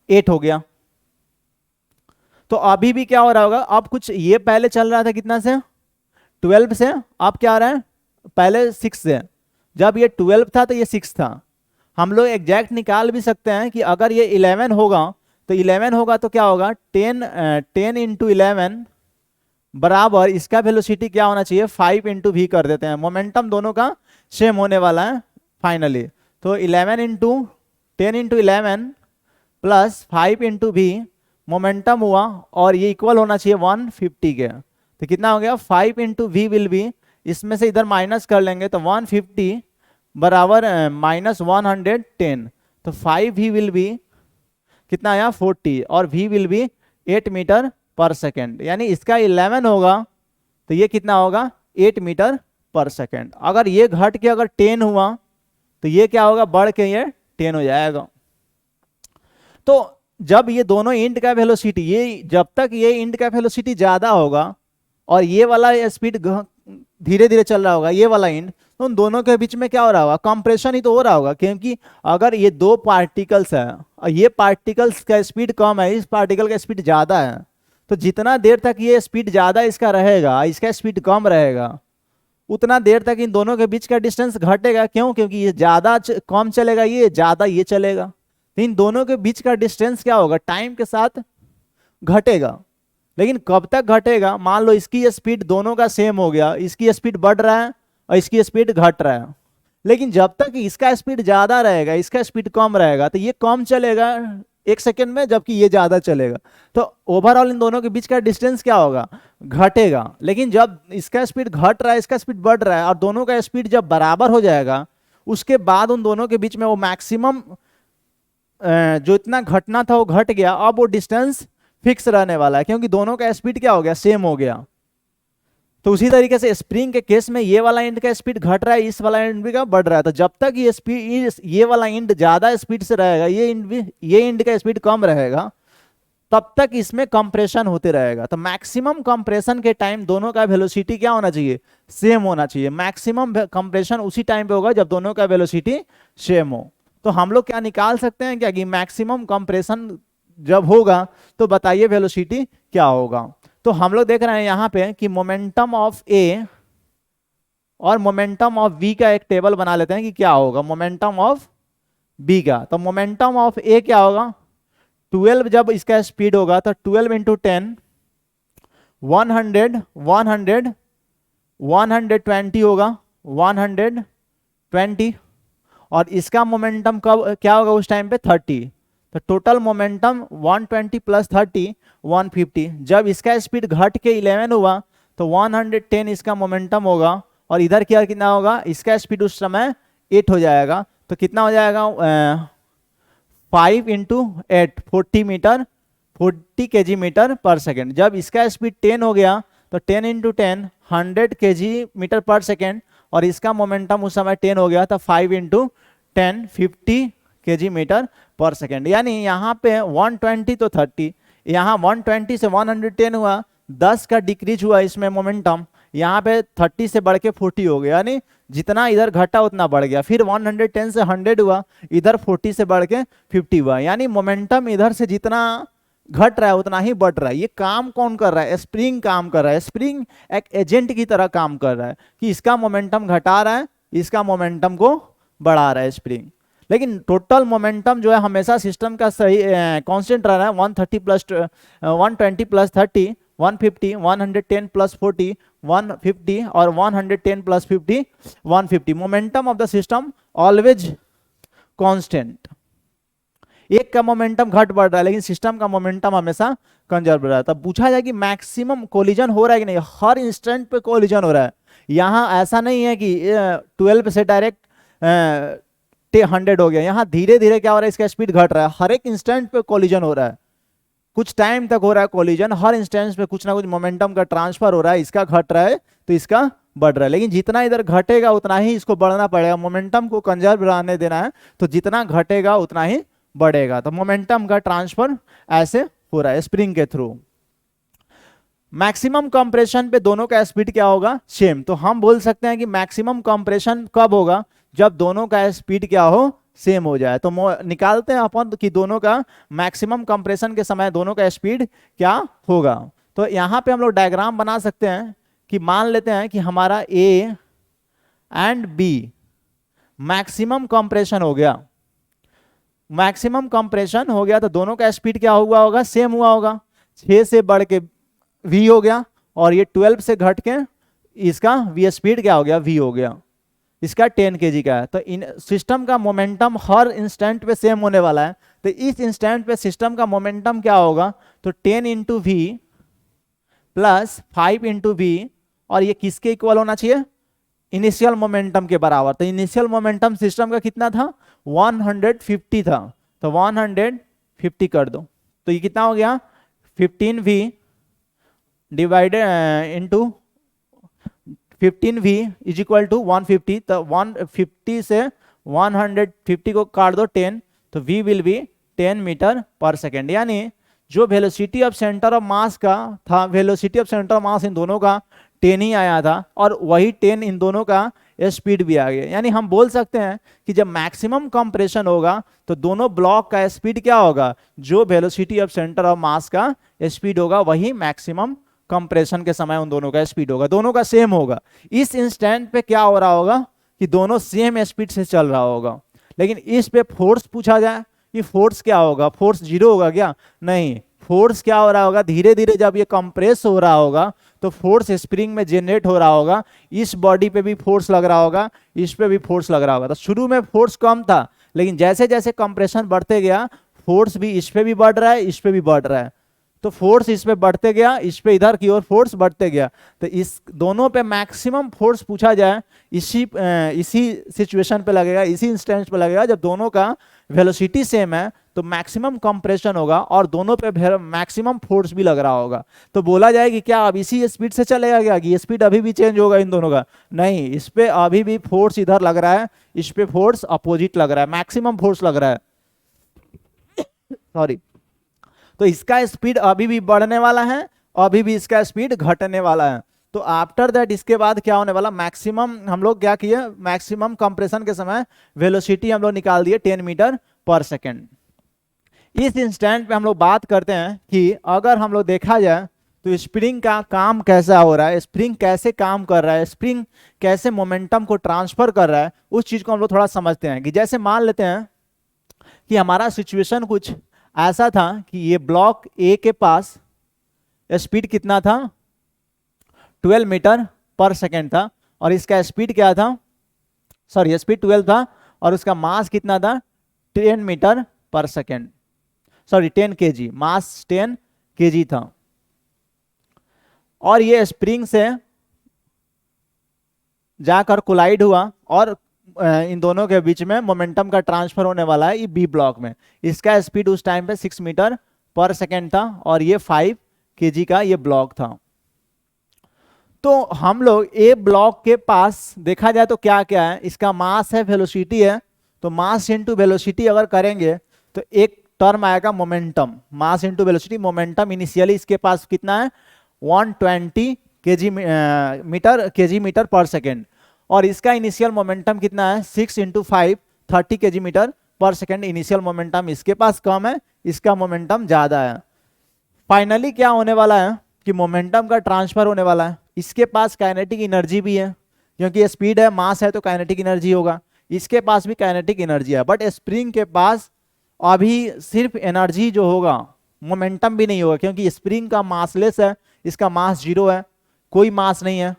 8 हो गया। तो अभी भी क्या हो रहा होगा, अब कुछ ये पहले चल रहा था कितना से? 12 से, अब क्या आ रहा है? पहले 6 से। जब ये 12 था तो ये 6 था। हम लोग एग्जैक्ट निकाल भी सकते हैं कि अगर ये 11 होगा तो 11 होगा तो क्या होगा? 10 इंटू 11 बराबर इसका वेलोसिटी क्या होना चाहिए? 5 इंटू वी कर देते हैं, मोमेंटम दोनों का सेम होने वाला है फाइनली। तो 11 into 10 into 11 plus 5 into v momentum हुआ और ये इक्वल होना चाहिए 150 के। तो कितना हो गया? 5 इंटू वी विल बी, इसमें से इधर माइनस कर लेंगे तो 150 बराबर माइनस 110, तो 5 वी विल बी कितना आया? 40 और वी विल बी 8 मीटर पर सेकेंड, यानी इसका 11 होगा तो ये कितना होगा? 8 मीटर पर सेकेंड। अगर ये घट के अगर 10 हुआ तो ये क्या होगा, बढ़ के ये 10 हो जाएगा। तो जब ये दोनों इंड का वेलोसिटी, ये जब तक ये इंड का वेलोसिटी ज्यादा होगा और ये वाला स्पीड धीरे धीरे चल रहा होगा, ये वाला इंड, तो उन दोनों के बीच में क्या हो रहा होगा, कंप्रेशन ही तो हो रहा होगा। क्योंकि अगर ये दो पार्टिकल्स है और ये पार्टिकल्स का स्पीड कम है, इस पार्टिकल का स्पीड ज्यादा है, तो जितना देर तक ये स्पीड ज्यादा इसका रहेगा, इसका स्पीड कम रहेगा, उतना देर तक इन दोनों के बीच का डिस्टेंस घटेगा। क्यों? क्योंकि ये ज्यादा कम चलेगा, ये ज्यादा ये चलेगा, तो इन दोनों के बीच का डिस्टेंस क्या होगा, टाइम के साथ घटेगा। लेकिन कब तक घटेगा, मान लो इसकी स्पीड दोनों का सेम हो गया, इसकी स्पीड बढ़ रहा है और इसकी स्पीड घट रहा है, लेकिन जब तक इसका स्पीड ज्यादा रहेगा, इसका स्पीड कम रहेगा, तो ये कम चलेगा 1 सेकेंड में, जबकि ये ज्यादा चलेगा। तो ओवरऑल इन दोनों के बीच का डिस्टेंस क्या होगा, घटेगा। लेकिन जब इसका स्पीड घट रहा है, इसका स्पीड बढ़ रहा है, और दोनों का स्पीड जब बराबर हो जाएगा, उसके बाद उन दोनों के बीच में वो मैक्सिमम जो इतना घटना था वो घट गया। अब वो डिस्टेंस फिक्स रहने वाला है, क्योंकि दोनों का स्पीड क्या हो गया, सेम हो गया। तो उसी तरीके से स्प्रिंग के केस में ये वाला इंड का स्पीड घट रहा है, इस वाला इंड भी का बढ़ रहा है। तो जब तक ये स्पीड, ये वाला इंड ज्यादा स्पीड से रहेगा, ये इंड का स्पीड कम रहेगा, तब तक इसमें कंप्रेशन होते रहेगा। तो मैक्सिमम कंप्रेशन के टाइम दोनों का वेलोसिटी क्या होना चाहिए, सेम होना चाहिए। मैक्सिमम कंप्रेशन उसी टाइम पे होगा जब दोनों का वेलोसिटी सेम हो। तो हम लोग क्या निकाल सकते हैं क्या, कि मैक्सिमम कंप्रेशन जब होगा तो बताइए वेलोसिटी क्या होगा। तो हम लोग देख रहे हैं यहाँ पे कि मोमेंटम ऑफ ए और मोमेंटम ऑफ बी का एक टेबल बना लेते हैं कि क्या होगा मोमेंटम ऑफ बी का। तो मोमेंटम ऑफ ए क्या होगा, 12 जब इसका स्पीड होगा तो 12 इंटू 10, 100, 100, 120 होगा, 120। और इसका मोमेंटम कब क्या होगा उस टाइम पे, 30। तो टोटल मोमेंटम 120 प्लस 30, 150। जब इसका स्पीड घट के 11 हुआ तो 110 इसका मोमेंटम होगा, और इधर क्या कितना होगा, इसका स्पीड उस समय 8 हो जाएगा। तो कितना हो जाएगा, 5 इंटू 8, 40 मीटर, 40 kg मीटर पर सेकेंड। जब इसका स्पीड 10 हो गया तो 10 इंटू 10, 100 kg मीटर पर सेकेंड, और इसका मोमेंटम उस समय 10 हो गया तो 5 इंटू 10, 50 kg मीटर पर सेकेंड। यानी यहाँ पे 120 तो 30, यहाँ 120 से 110 हुआ, 10 का डिक्रीज हुआ इसमें मोमेंटम, यहाँ पे 30 से बढ़ के 40 हो गया, यानी जितना इधर घटा उतना बढ़ गया। फिर 110 से 100 हुआ, इधर 40 से बढ़ के 50 हुआ, यानी मोमेंटम इधर से जितना घट रहा है उतना ही बढ़ रहा है। ये काम कौन कर रहा है, स्प्रिंग काम कर रहा है। स्प्रिंग एक एजेंट की तरह काम कर रहा है कि इसका मोमेंटम घटा रहा है, इसका मोमेंटम को बढ़ा रहा है स्प्रिंग। लेकिन टोटल मोमेंटम जो है हमेशा सिस्टम का सही कांस्टेंट रह रहा है, 130 प्लस 120 प्लस 30, 150, 110 प्लस 40, 150, और 110 plus 50, 150। Momentum of the system always constant. एक का मोमेंटम घट बढ़ रहा है लेकिन सिस्टम का मोमेंटम हमेशा कंजर्व रहा है। तब पूछा जाए कि मैक्सिमम कोलिजन हो रहा है कि नहीं, हर इंस्टेंट पे कोलिजन हो रहा है। यहाँ ऐसा नहीं है कि 12 से डायरेक्ट 100 हो गया, यहाँ धीरे धीरे क्या हो रहा है, इसका स्पीड घट रहा है। हर एक इंस्टेंट पे कोलिजन हो रहा है, कुछ टाइम तक हो रहा है कोलिजन, हर इंस्टेंस पे कुछ ना कुछ मोमेंटम का ट्रांसफर हो रहा है। इसका घट रहा है तो इसका बढ़ रहा है, लेकिन जितना इधर घटेगा उतना ही इसको बढ़ना पड़ेगा। मोमेंटम को कंजर्व रहने देना है, तो जितना घटेगा उतना ही बढ़ेगा। तो मोमेंटम का ट्रांसफर ऐसे हो रहा है स्प्रिंग के थ्रू। मैक्सिमम कंप्रेशन पे दोनों का स्पीड क्या होगा, सेम। तो हम बोल सकते हैं कि मैक्सिमम कंप्रेशन कब होगा, जब दोनों का स्पीड क्या हो, सेम हो जाए। तो निकालते हैं अपन कि दोनों का मैक्सिमम कंप्रेशन के समय दोनों का स्पीड क्या होगा। तो यहाँ पे हम लोग डायग्राम बना सकते हैं कि मान लेते हैं कि हमारा A and B maximum compression हो गया। मैक्सिमम कंप्रेशन हो गया तो दोनों का स्पीड क्या हुआ होगा, सेम हुआ होगा। 6 से बढ़ के v हो गया, और ये 12 से घट के इसका v स्पीड क्या हो गया, v हो गया। इसका 10 kg का है। तो इन सिस्टम का मोमेंटम हर इंस्टेंट पे सेम होने वाला है। तो इस इंस्टेंट पे सिस्टम का मोमेंटम क्या होगा, तो 10 into v plus 5 into v, और ये किसके इक्वल होना चाहिए, इनिशियल मोमेंटम के बराबर। तो इनिशियल मोमेंटम सिस्टम का कितना था, 150 था, तो 150 कर दो। तो ये कितना हो गया, 15v divided into 15v is equal to 150, तो 150 से 150 को काट दो 10, तो v विल बी 10 मीटर पर सेकेंड। यानी जो velocity of centre of mass का था, velocity of centre of mass इन दोनों का 10 ही आया था, और वही 10 इन दोनों का स्पीड भी आ गया। यानी हम बोल सकते हैं कि जब मैक्सिमम कंप्रेशन होगा तो दोनों ब्लॉक का स्पीड क्या होगा, जो velocity of centre of mass का स्पीड होगा वही मैक्सिमम कंप्रेशन के समय उन दोनों का स्पीड होगा, दोनों का सेम होगा। इस इंस्टेंट पे क्या हो रहा होगा कि दोनों सेम स्पीड से चल रहा होगा। लेकिन इस पे फोर्स पूछा जाए कि फोर्स क्या होगा, फोर्स जीरो होगा क्या? नहीं, फोर्स क्या हो रहा होगा, धीरे धीरे जब ये कंप्रेस हो रहा होगा तो फोर्स स्प्रिंग में जनरेट हो रहा होगा, इस बॉडी पे भी फोर्स लग रहा होगा, इस पे भी फोर्स लग रहा होगा। तो शुरू में फोर्स कम था, लेकिन जैसे जैसे कंप्रेशन बढ़ते गया फोर्स भी इस पे भी बढ़ रहा है, इस पे भी बढ़ रहा है, तो फोर्स इस पे बढ़ते गया, इस पे इधर की ओर फोर्स बढ़ते गया। तो इस दोनों पे मैक्सिमम फोर्स पूछा जाए, इसी सिचुएशन पे लगेगा, इसी इंस्टेंस पे लगेगा जब दोनों का वेलोसिटी सेम है, तो मैक्सिमम कंप्रेशन होगा और दोनों पे मैक्सिमम फोर्स भी लग रहा होगा। तो बोला जाए कि क्या अब इसी स्पीड से चलेगा क्या, कि स्पीड अभी भी चेंज होगा इन दोनों का? नहीं, इस पे अभी भी फोर्स इधर लग रहा है, इस पे फोर्स अपोजिट लग रहा है, मैक्सिमम फोर्स लग रहा है, सॉरी। तो इसका स्पीड अभी भी बढ़ने वाला है, अभी भी इसका स्पीड घटने वाला है। तो आफ्टर दैट इसके बाद क्या होने वाला, मैक्सिमम हम लोग क्या किए, मैक्सिमम कंप्रेशन के समय वेलोसिटी हम लोग निकाल दिए 10 मीटर पर सेकेंड। इस इंस्टेंट पे हम लोग बात करते हैं कि अगर हम लोग देखा जाए तो स्प्रिंग का काम कैसा हो रहा है, स्प्रिंग कैसे काम कर रहा है, स्प्रिंग कैसे मोमेंटम को ट्रांसफर कर रहा है, उस चीज को हम लोग थोड़ा समझते हैं। कि जैसे मान लेते हैं कि हमारा सिचुएशन कुछ ऐसा था कि ये ब्लॉक ए के पास स्पीड कितना था, 12 मीटर पर सेकेंड था, और इसका स्पीड क्या था, सॉरी स्पीड 12 था, और उसका मास कितना था, 10 मीटर पर सेकेंड, सॉरी 10 केजी, मास 10 केजी था। और ये स्प्रिंग से जाकर कोलाइड हुआ और इन दोनों के बीच में मोमेंटम का ट्रांसफर होने वाला है ये बी ब्लॉक में। इसका स्पीड उस टाइम पे 6 मीटर पर सेकेंड था और ये 5 केजी का ये ब्लॉक था। तो हम लोग ए ब्लॉक के पास देखा जाए तो क्या क्या है, इसका मास है, वेलोसिटी है, तो मास इंटू वेलोसिटी अगर करेंगे तो एक टर्म आएगा momentum, mass into velocity. Momentum initially इसके पास कितना है, 120 केजी मीटर पर सेकेंड, और इसका इनिशियल मोमेंटम कितना है, 6 इंटू 5 30 केजी मीटर पर सेकेंड। इनिशियल मोमेंटम इसके पास कम है, इसका मोमेंटम ज्यादा है। फाइनली क्या होने वाला है कि मोमेंटम का ट्रांसफर होने वाला है। इसके पास काइनेटिक एनर्जी भी है, क्योंकि स्पीड है, मास है, तो काइनेटिक एनर्जी होगा। इसके पास भी काइनेटिक एनर्जी है, बट स्प्रिंग के पास अभी सिर्फ एनर्जी जो होगा, मोमेंटम भी नहीं होगा, क्योंकि स्प्रिंग का मासलेस है, इसका मास जीरो है, कोई मास नहीं है,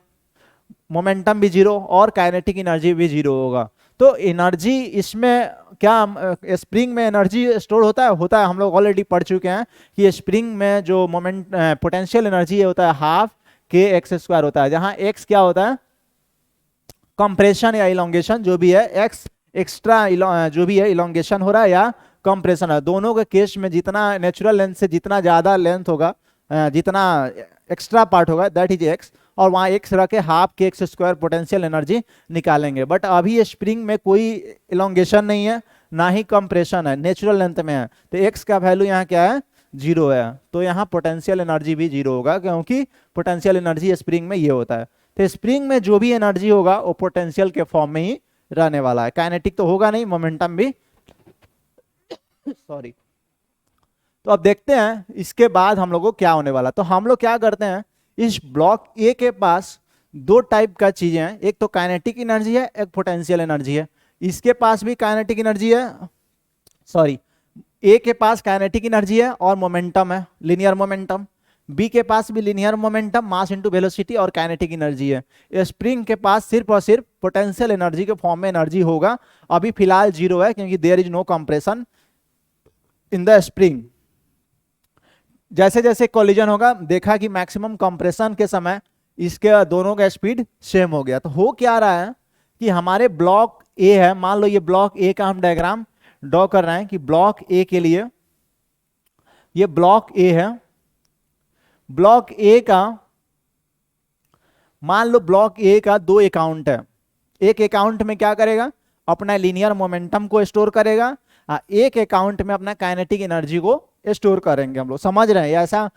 मोमेंटम भी जीरो और काइनेटिक एनर्जी भी जीरो होगा। तो एनर्जी इसमें क्या, स्प्रिंग में एनर्जी स्टोर होता है, हम लोग ऑलरेडी पढ़ चुके हैं कि स्प्रिंग में जो पोटेंशियल एनर्जी होता है हाफ के एक्स स्क्वायर होता है, जहां एक्स क्या होता है, कंप्रेशन या इलोंगेशन जो भी है, एक्स एक्स्ट्रा जो भी है इलोंगेशन हो रहा है या कंप्रेशन है। दोनों के केस में जितना नेचुरल लेंथ से जितना ज्यादा लेंथ होगा, जितना एक्स्ट्रा पार्ट होगा, दैट इज एक्स, और वहां एक्स रख के हाफ के एक्स स्क्वायर पोटेंशियल एनर्जी निकालेंगे। बट अभी स्प्रिंग में कोई इलोंगेशन नहीं है, ना ही कंप्रेशन है, नेचुरल लेंथ में है, तो एक्स का वैल्यू यहाँ क्या है, जीरो है। तो यहाँ पोटेंशियल एनर्जी भी जीरो होगा, क्योंकि पोटेंशियल एनर्जी स्प्रिंग में ये होता है। तो स्प्रिंग में जो भी एनर्जी होगा वो पोटेंशियल के फॉर्म में ही रहने वाला है, काइनेटिक तो होगा नहीं, मोमेंटम भी सॉरी। तो अब देखते हैं इसके बाद हम लोगों को क्या होने वाला। तो हम लोग क्या करते हैं, इस ब्लॉक ए के पास दो टाइप का चीजें हैं, एक तो काइनेटिक एनर्जी है, एक पोटेंशियल एनर्जी है। इसके पास भी काइनेटिक एनर्जी है, सॉरी ए के पास काइनेटिक एनर्जी है और मोमेंटम है, लिनियर मोमेंटम। बी के पास भी linear momentum, mass into velocity और काइनेटिक एनर्जी है। स्प्रिंग के पास सिर्फ और सिर्फ पोटेंशियल एनर्जी के फॉर्म में एनर्जी होगा, अभी फिलहाल जीरो है, क्योंकि there is no compression in the spring. जैसे जैसे कोलिजन होगा, देखा कि मैक्सिमम कंप्रेशन के समय इसके दोनों का स्पीड सेम हो गया। तो हो क्या रहा है कि हमारे ब्लॉक ए है, मान लो ये ब्लॉक ए का हम डायग्राम ड्रॉ कर रहे हैं कि ब्लॉक ए के लिए ये ब्लॉक ए है, ब्लॉक ए का मान लो ब्लॉक ए का दो अकाउंट है, एक अकाउंट में क्या करेगा, अपना लीनियर मोमेंटम को स्टोर करेगा, एक अकाउंट में अपना काइनेटिक एनर्जी को स्टोर करेंगे। हम लोग समझ रहे हैं ऐसा,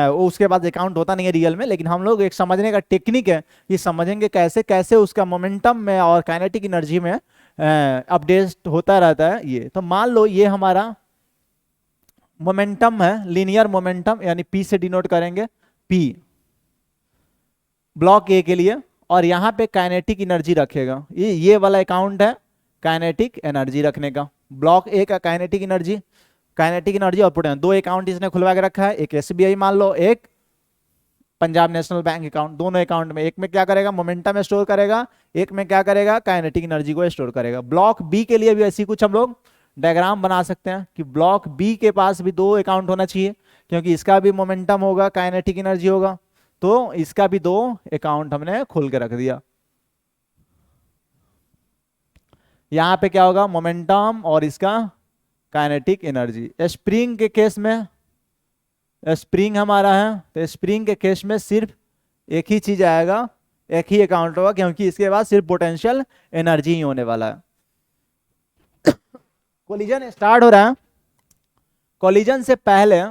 उसके बाद अकाउंट होता नहीं है रियल में, लेकिन हम लोग एक समझने का टेक्निक है कि समझेंगे कैसे कैसे उसका मोमेंटम में और काइनेटिक एनर्जी में अपडेट होता रहता है। ये तो मान लो ये हमारा मोमेंटम है, लीनियर मोमेंटम, यानी पी से डिनोट करेंगे, पी ब्लॉक ए के लिए, और यहाँ पे काइनेटिक एनर्जी रखेगा। ये वाला अकाउंट है काइनेटिक एनर्जी रखने का, ब्लॉक ए का काइनेटिक एनर्जी और पोटेंशियल। दो अकाउंट इसने खुलवा के रखा है, एक एसबीआई मान लो, एक पंजाब नेशनल बैंक अकाउंट। दोनों अकाउंट में एक में क्या करेगा, मोमेंटम स्टोर करेगा, एक में क्या करेगा, काइनेटिक एनर्जी को स्टोर करेगा। ब्लॉक बी के लिए भी ऐसी कुछ हम लोग डायग्राम बना सकते हैं कि ब्लॉक बी के पास भी दो अकाउंट होना चाहिए, क्योंकि इसका भी मोमेंटम होगा, काइनेटिक एनर्जी होगा, तो इसका भी दो अकाउंट हमने खोल के रख दिया। यहां पे क्या होगा, मोमेंटम और इसका काइनेटिक एनर्जी। स्प्रिंग के केस में, स्प्रिंग हमारा है, तो स्प्रिंग के केस में सिर्फ एक ही चीज आएगा, एक ही अकाउंट होगा, क्योंकि इसके बाद सिर्फ पोटेंशियल एनर्जी ही होने वाला है। कोलिजन स्टार्ट हो रहा है, कोलिजन से पहले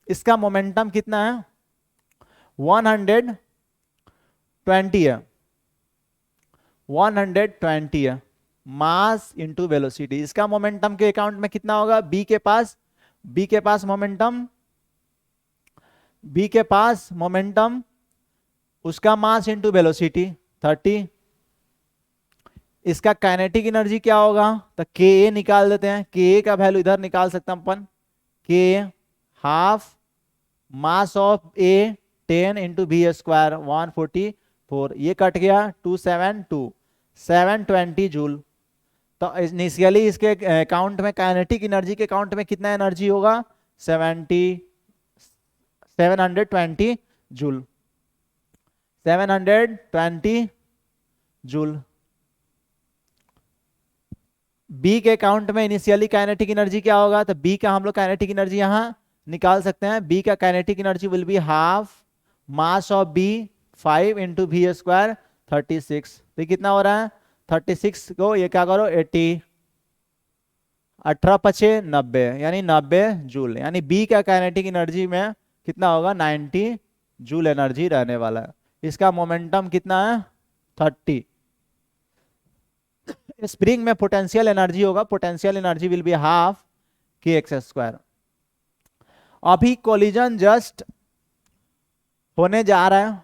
इसका मोमेंटम कितना है, 120 है, 120 है, मास इंटू वेलोसिटी। इसका मोमेंटम के अकाउंट में कितना होगा, बी के पास मोमेंटम, उसका मास इंटू वेलोसिटी 30। इसका काइनेटिक एनर्जी क्या होगा, तो के ए निकाल देते हैं, के ए का वैल्यू इधर निकाल सकते हैं अपन, के half mass of A 10 into v square 144, ये कट गया 272, 720 जूल। तो इनिशियली इसके अकाउंट में, काइनेटिक एनर्जी के अकाउंट में कितना एनर्जी होगा, 720 जूल, 720 जूल। बी के अकाउंट में इनिशियली काइनेटिक एनर्जी क्या होगा, तो बी का हम लोग काइनेटिक एनर्जी यहां निकाल सकते हैं। बी का kinetic energy will be half mass of B 5 into v square 36। तो कितना हो रहा है, 36 को ये क्या करो 80, 18 पचे 90, यानी 90 जूल। यानी बी का काइनेटिक एनर्जी में कितना होगा, 90 जूल एनर्जी रहने वाला है। इसका मोमेंटम कितना है, 30। स्प्रिंग में पोटेंशियल एनर्जी होगा, potential energy will be half के एक्स स्क्वायर। अभी कोलिजन जस्ट होने जा रहा है,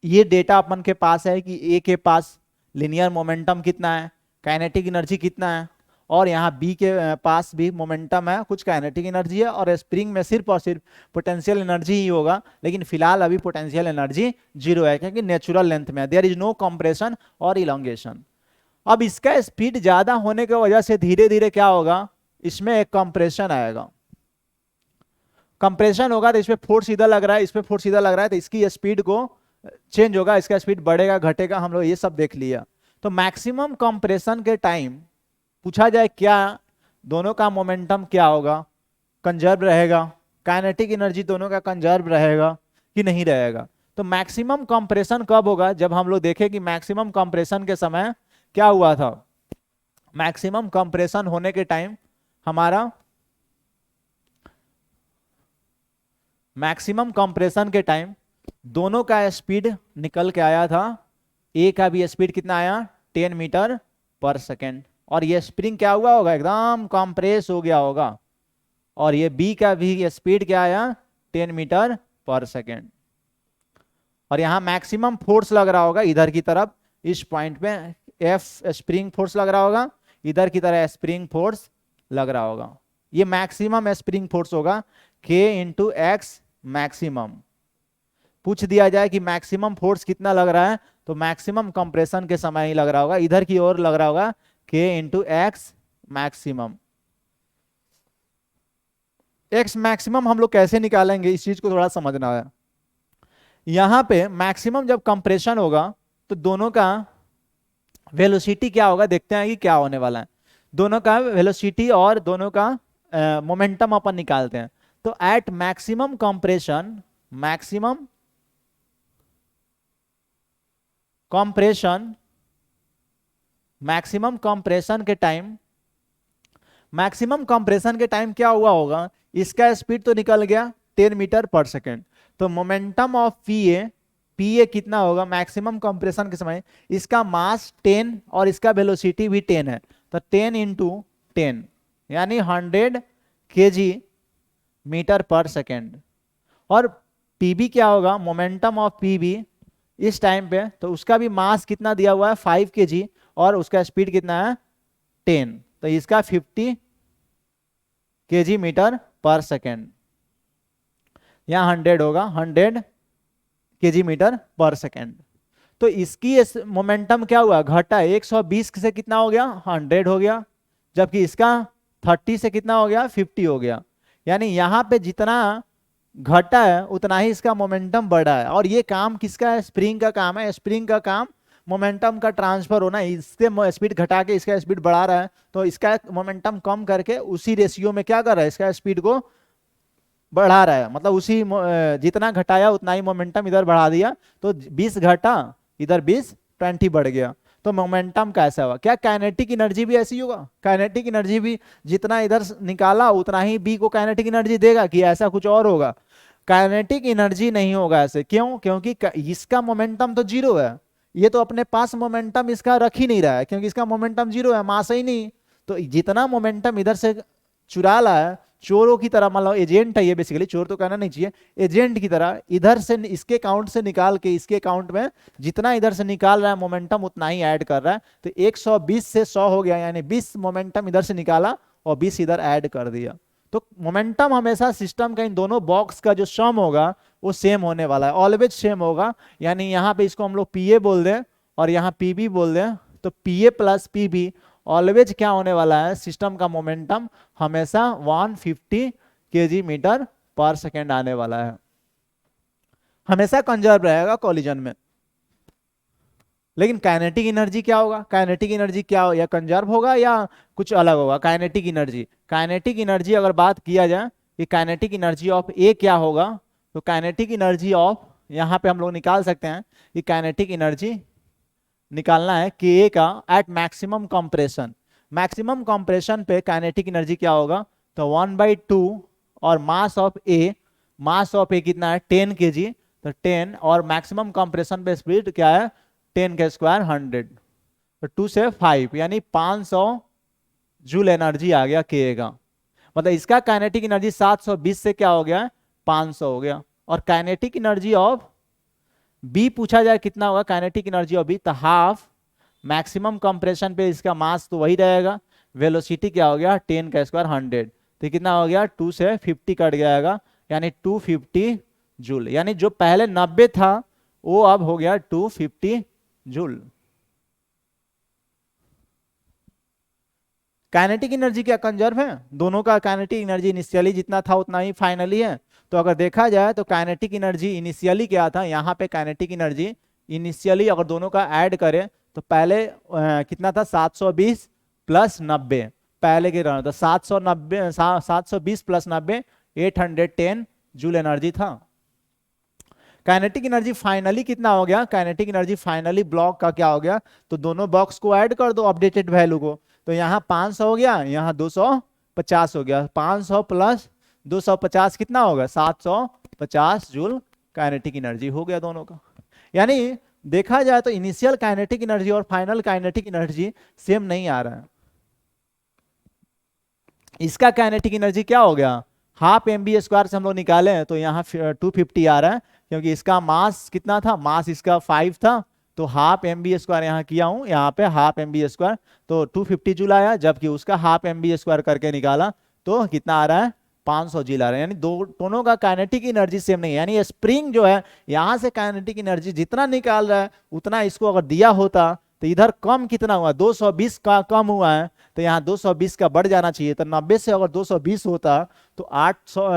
ये डेटा अपन के पास है कि ए के पास लिनियर मोमेंटम कितना है, काइनेटिक एनर्जी कितना है, और यहाँ बी के पास भी मोमेंटम है, कुछ काइनेटिक एनर्जी है, और स्प्रिंग में सिर्फ और सिर्फ पोटेंशियल एनर्जी ही होगा। लेकिन फिलहाल अभी पोटेंशियल एनर्जी 0 है, क्योंकि नेचुरल लेंथ में देयर इज नो कंप्रेशन और इलोंगेशन। अब इसका स्पीड ज्यादा होने की वजह से धीरे धीरे क्या होगा, इसमें एक कंप्रेशन आएगा। कंप्रेशन होगा तो इसमें फोर्स इधर लग रहा है, इसमें फोर्स इधर लग रहा है, तो इसकी स्पीड को चेंज होगा, इसका स्पीड बढ़ेगा घटेगा, हम लोग ये सब देख लिया। तो मैक्सिमम कंप्रेशन के टाइम पूछा जाए क्या दोनों का मोमेंटम क्या होगा, कंजर्व रहेगा, काइनेटिक एनर्जी दोनों का कंजर्व रहेगा कि नहीं रहेगा। तो मैक्सिमम कंप्रेशन कब होगा, जब हम लोग देखें कि मैक्सिमम कंप्रेशन के समय क्या हुआ था। मैक्सिमम कंप्रेशन होने के टाइम हमारा, मैक्सिमम कंप्रेशन के टाइम दोनों का स्पीड निकल के आया था, ए का भी स्पीड कितना आया, 10 मीटर पर सेकेंड, और ये स्प्रिंग क्या हुआ होगा, एकदम कंप्रेस हो गया होगा, और ये बी का भी स्पीड क्या आया, 10 मीटर पर सेकेंड। और यहाँ मैक्सिमम फोर्स लग रहा होगा इधर की तरफ, इस पॉइंट पे एफ स्प्रिंग फोर्स लग रहा होगा, इधर की तरह स्प्रिंग फोर्स लग रहा होगा। ये मैक्सिमम स्प्रिंग फोर्स होगा, के इंटू एक्स मैक्सिमम। पूछ दिया जाए कि मैक्सिमम फोर्स कितना लग रहा है, तो मैक्सिमम कंप्रेशन के समय ही लग रहा होगा, इधर की ओर लग रहा होगा, के into x maximum. X maximum हम लोग कैसे निकालेंगे, इस चीज को थोड़ा समझना है। यहां पे मैक्सिमम जब कंप्रेशन होगा तो दोनों का वेलोसिटी क्या होगा, देखते हैं कि क्या होने वाला है। दोनों का वेलोसिटी और दोनों का मोमेंटम अपन निकालते हैं। तो at maximum compression, maximum compression, maximum compression के टाइम, मैक्सिमम कंप्रेशन के टाइम क्या हुआ होगा, इसका स्पीड तो निकल गया 10 मीटर पर सेकेंड, तो मोमेंटम ऑफ पी ए कितना होगा मैक्सिमम कंप्रेशन के समय, इसका मास 10 और इसका वेलोसिटी भी 10 है, तो 10 इंटू 10 यानी 100 kg मीटर पर सेकेंड। और पीबी क्या होगा, मोमेंटम ऑफ पीबी इस टाइम पे, तो उसका भी मास कितना दिया हुआ है 5 kg और उसका स्पीड कितना है 10, तो इसका 50 kg मीटर पर सेकेंड, यहाँ 100 होगा 100 kg मीटर पर सेकेंड। तो इसकी मोमेंटम क्या हुआ, घटा, 120 से कितना हो गया 100 हो गया, जबकि इसका 30 से कितना हो गया 50 हो गया, यानी यहाँ पे जितना घटा है उतना ही इसका मोमेंटम बढ़ा है। और ये काम किसका है, स्प्रिंग का काम है। स्प्रिंग का काम मोमेंटम का ट्रांसफर होना, इससे स्पीड घटा के इसका स्पीड बढ़ा रहा है, तो इसका मोमेंटम कम करके उसी रेशियो में क्या कर रहा है, इसका स्पीड को बढ़ा रहा है, मतलब उसी जितना घटाया उतना ही मोमेंटम इधर बढ़ा दिया, तो 20 घटा इधर 20 बढ़ गया, तो मोमेंटम कैसा हुआ। क्या काइनेटिक एनर्जी भी ऐसी होगा, काइनेटिक एनर्जी भी जितना इधर निकाला उतना ही बी को काइनेटिक एनर्जी देगा, कि ऐसा कुछ और होगा, काइनेटिक एनर्जी नहीं होगा ऐसे। क्यों, क्योंकि इसका मोमेंटम तो जीरो है, ये तो अपने पास मोमेंटम इसका रख ही नहीं रहा है, क्योंकि इसका मोमेंटम जीरो है, मास ही नहीं, तो जितना मोमेंटम इधर से चुरा ला है, चोरों की तरह, मतलब एजेंट है ये, बेसिकली चोर तो कहना नहीं चाहिए, एजेंट की तरह इधर से इसके अकाउंट से निकाल के इसके अकाउंट में जितना इधर से निकाल रहा है मोमेंटम उतना ही ऐड कर रहा है, तो 120 से 100 हो गया, यानी 20 मोमेंटम इधर से निकाला और 20 इधर ऐड कर दिया। तो मोमेंटम हमेशा सिस्टम का इन दोनों बॉक्स का जो सम होगा वो सेम होने वाला है, ऑलवेज सेम होगा। यानी यहाँ पे इसको हम लोग पीए बोल दें और यहाँ पीबी बोल दें, तो पीए प्लस पीबी ऑलवेज क्या होने वाला है, सिस्टम का मोमेंटम हमेशा 150 kg मीटर पर सेकेंड आने वाला है, हमेशा कंजर्व रहेगा कॉलिजन में। लेकिन काइनेटिक एनर्जी क्या होगा, काइनेटिक एनर्जी क्या हो, या कंजर्व होगा या कुछ अलग होगा। काइनेटिक एनर्जी, काइनेटिक एनर्जी अगर बात किया जाए कि काइनेटिक एनर्जी ऑफ ए क्या होगा, तो काइनेटिक एनर्जी ऑफ, यहाँ पे हम लोग निकाल सकते हैं कि काइनेटिक एनर्जी निकालना है कि ए का at maximum compression, maximum compression पे काइनेटिक एनर्जी क्या होगा, तो 1/2 और मास ऑफ ए, मास ऑफ ए कितना है 10 kg, तो 10 और मैक्सिमम कंप्रेशन पे स्पीड क्या है 10 का स्क्वायर 100, तो 2 से 5 यानी 500 जूल एनर्जी आ गया के का, मतलब इसका काइनेटिक एनर्जी 720 से क्या हो गया 500 हो गया। और काइनेटिक एनर्जी ऑफ बी पूछा जाए कितना होगा, काइनेटिक एनर्जी ऑफ बी, तो हाफ मैक्सिमम कंप्रेशन पे इसका मास तो वही रहेगा, वेलोसिटी क्या हो गया 10 का स्क्वायर 100, तो कितना हो गया 2 से 50 कट जाएगा, यानी 250 जूल, यानी जो पहले 90 था वो अब हो गया 250 जूल। काइनेटिक एनर्जी क्या कंजर्व है, दोनों का काइनेटिक एनर्जी इनिशियली जितना था उतना ही फाइनली है। तो अगर देखा जाए तो काइनेटिक एनर्जी इनिशियली क्या था, यहाँ पे काइनेटिक एनर्जी इनिशियली अगर दोनों का ऐड करें तो पहले कितना था 720 प्लस 90, पहले के रन, तो 720 प्लस 90 810 जूल एनर्जी था। काइनेटिक एनर्जी फाइनली कितना हो गया, काइनेटिक एनर्जी फाइनली ब्लॉक का क्या हो गया, तो दोनों बॉक्स को ऐड कर दो अपडेटेड वैल्यू को, तो यहाँ 500 हो गया, यहाँ 250 हो गया, 500 प्लस 250 कितना होगा 750 जूल काइनेटिक एनर्जी हो गया दोनों का। यानी देखा जाए तो इनिशियल काइनेटिक एनर्जी और फाइनल काइनेटिक एनर्जी सेम नहीं आ रहा है। इसका काइनेटिक एनर्जी क्या हो गया, हाफ mv स्क्वायर से हम लोग निकाले हैं तो यहाँ 250 आ रहा है, क्योंकि इसका मास कितना था, मास इसका 5 था, तो हाफ mv स्क्वायर यहाँ किया हूँ, यहाँ पे हाफ mv स्क्वायर, तो 250 जूल आया, जबकि उसका हाफ mv स्क्वायर करके निकाला तो कितना आ रहा है 500 जूल आ रहा है। यानी दोनों का काइनेटिक एनर्जी सेम नहीं है, यानी स्प्रिंग जो है यहाँ से काइनेटिक एनर्जी जितना निकाल रहा है उतना इसको अगर दिया होता तो इधर कम कितना हुआ 220 का कम हुआ है, तो यहाँ 220 का बढ़ जाना चाहिए, तो 90 से अगर 220 होता तो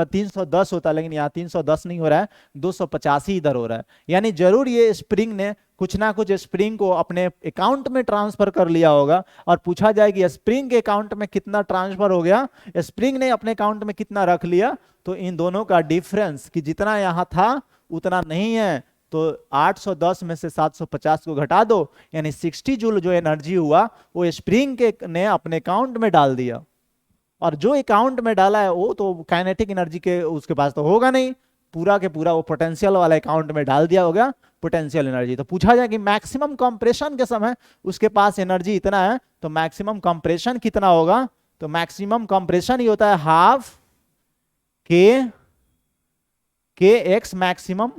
310 होता, लेकिन यहाँ 310 नहीं हो रहा है, 250 ही इधर हो रहा है। यानी जरूर ये स्प्रिंग ने कुछ ना कुछ स्प्रिंग को अपने अकाउंट में ट्रांसफर कर लिया होगा। और पूछा जाए कि स्प्रिंग के अकाउंट में कितना ट्रांसफर हो गया, स्प्रिंग ने अपने अकाउंट में कितना रख लिया, तो इन दोनों का डिफरेंस कि जितना यहाँ था उतना नहीं है, तो 810 में से 750 को घटा दो, यानी 60 जूल जो एनर्जी हुआ वो स्प्रिंग के ने अपने अकाउंट में डाल दिया। और जो अकाउंट में डाला है वो तो काइनेटिक एनर्जी के उसके पास तो होगा नहीं, पूरा के पूरा वो पोटेंशियल वाला अकाउंट में डाल दिया होगा पोटेंशियल एनर्जी। तो पूछा जाए कि मैक्सिमम कंप्रेशन के समय उसके पास एनर्जी इतना है, तो मैक्सिमम कंप्रेशन कितना होगा? तो मैक्सिमम कंप्रेशन ही होता है हाफ के एक्स मैक्सिमम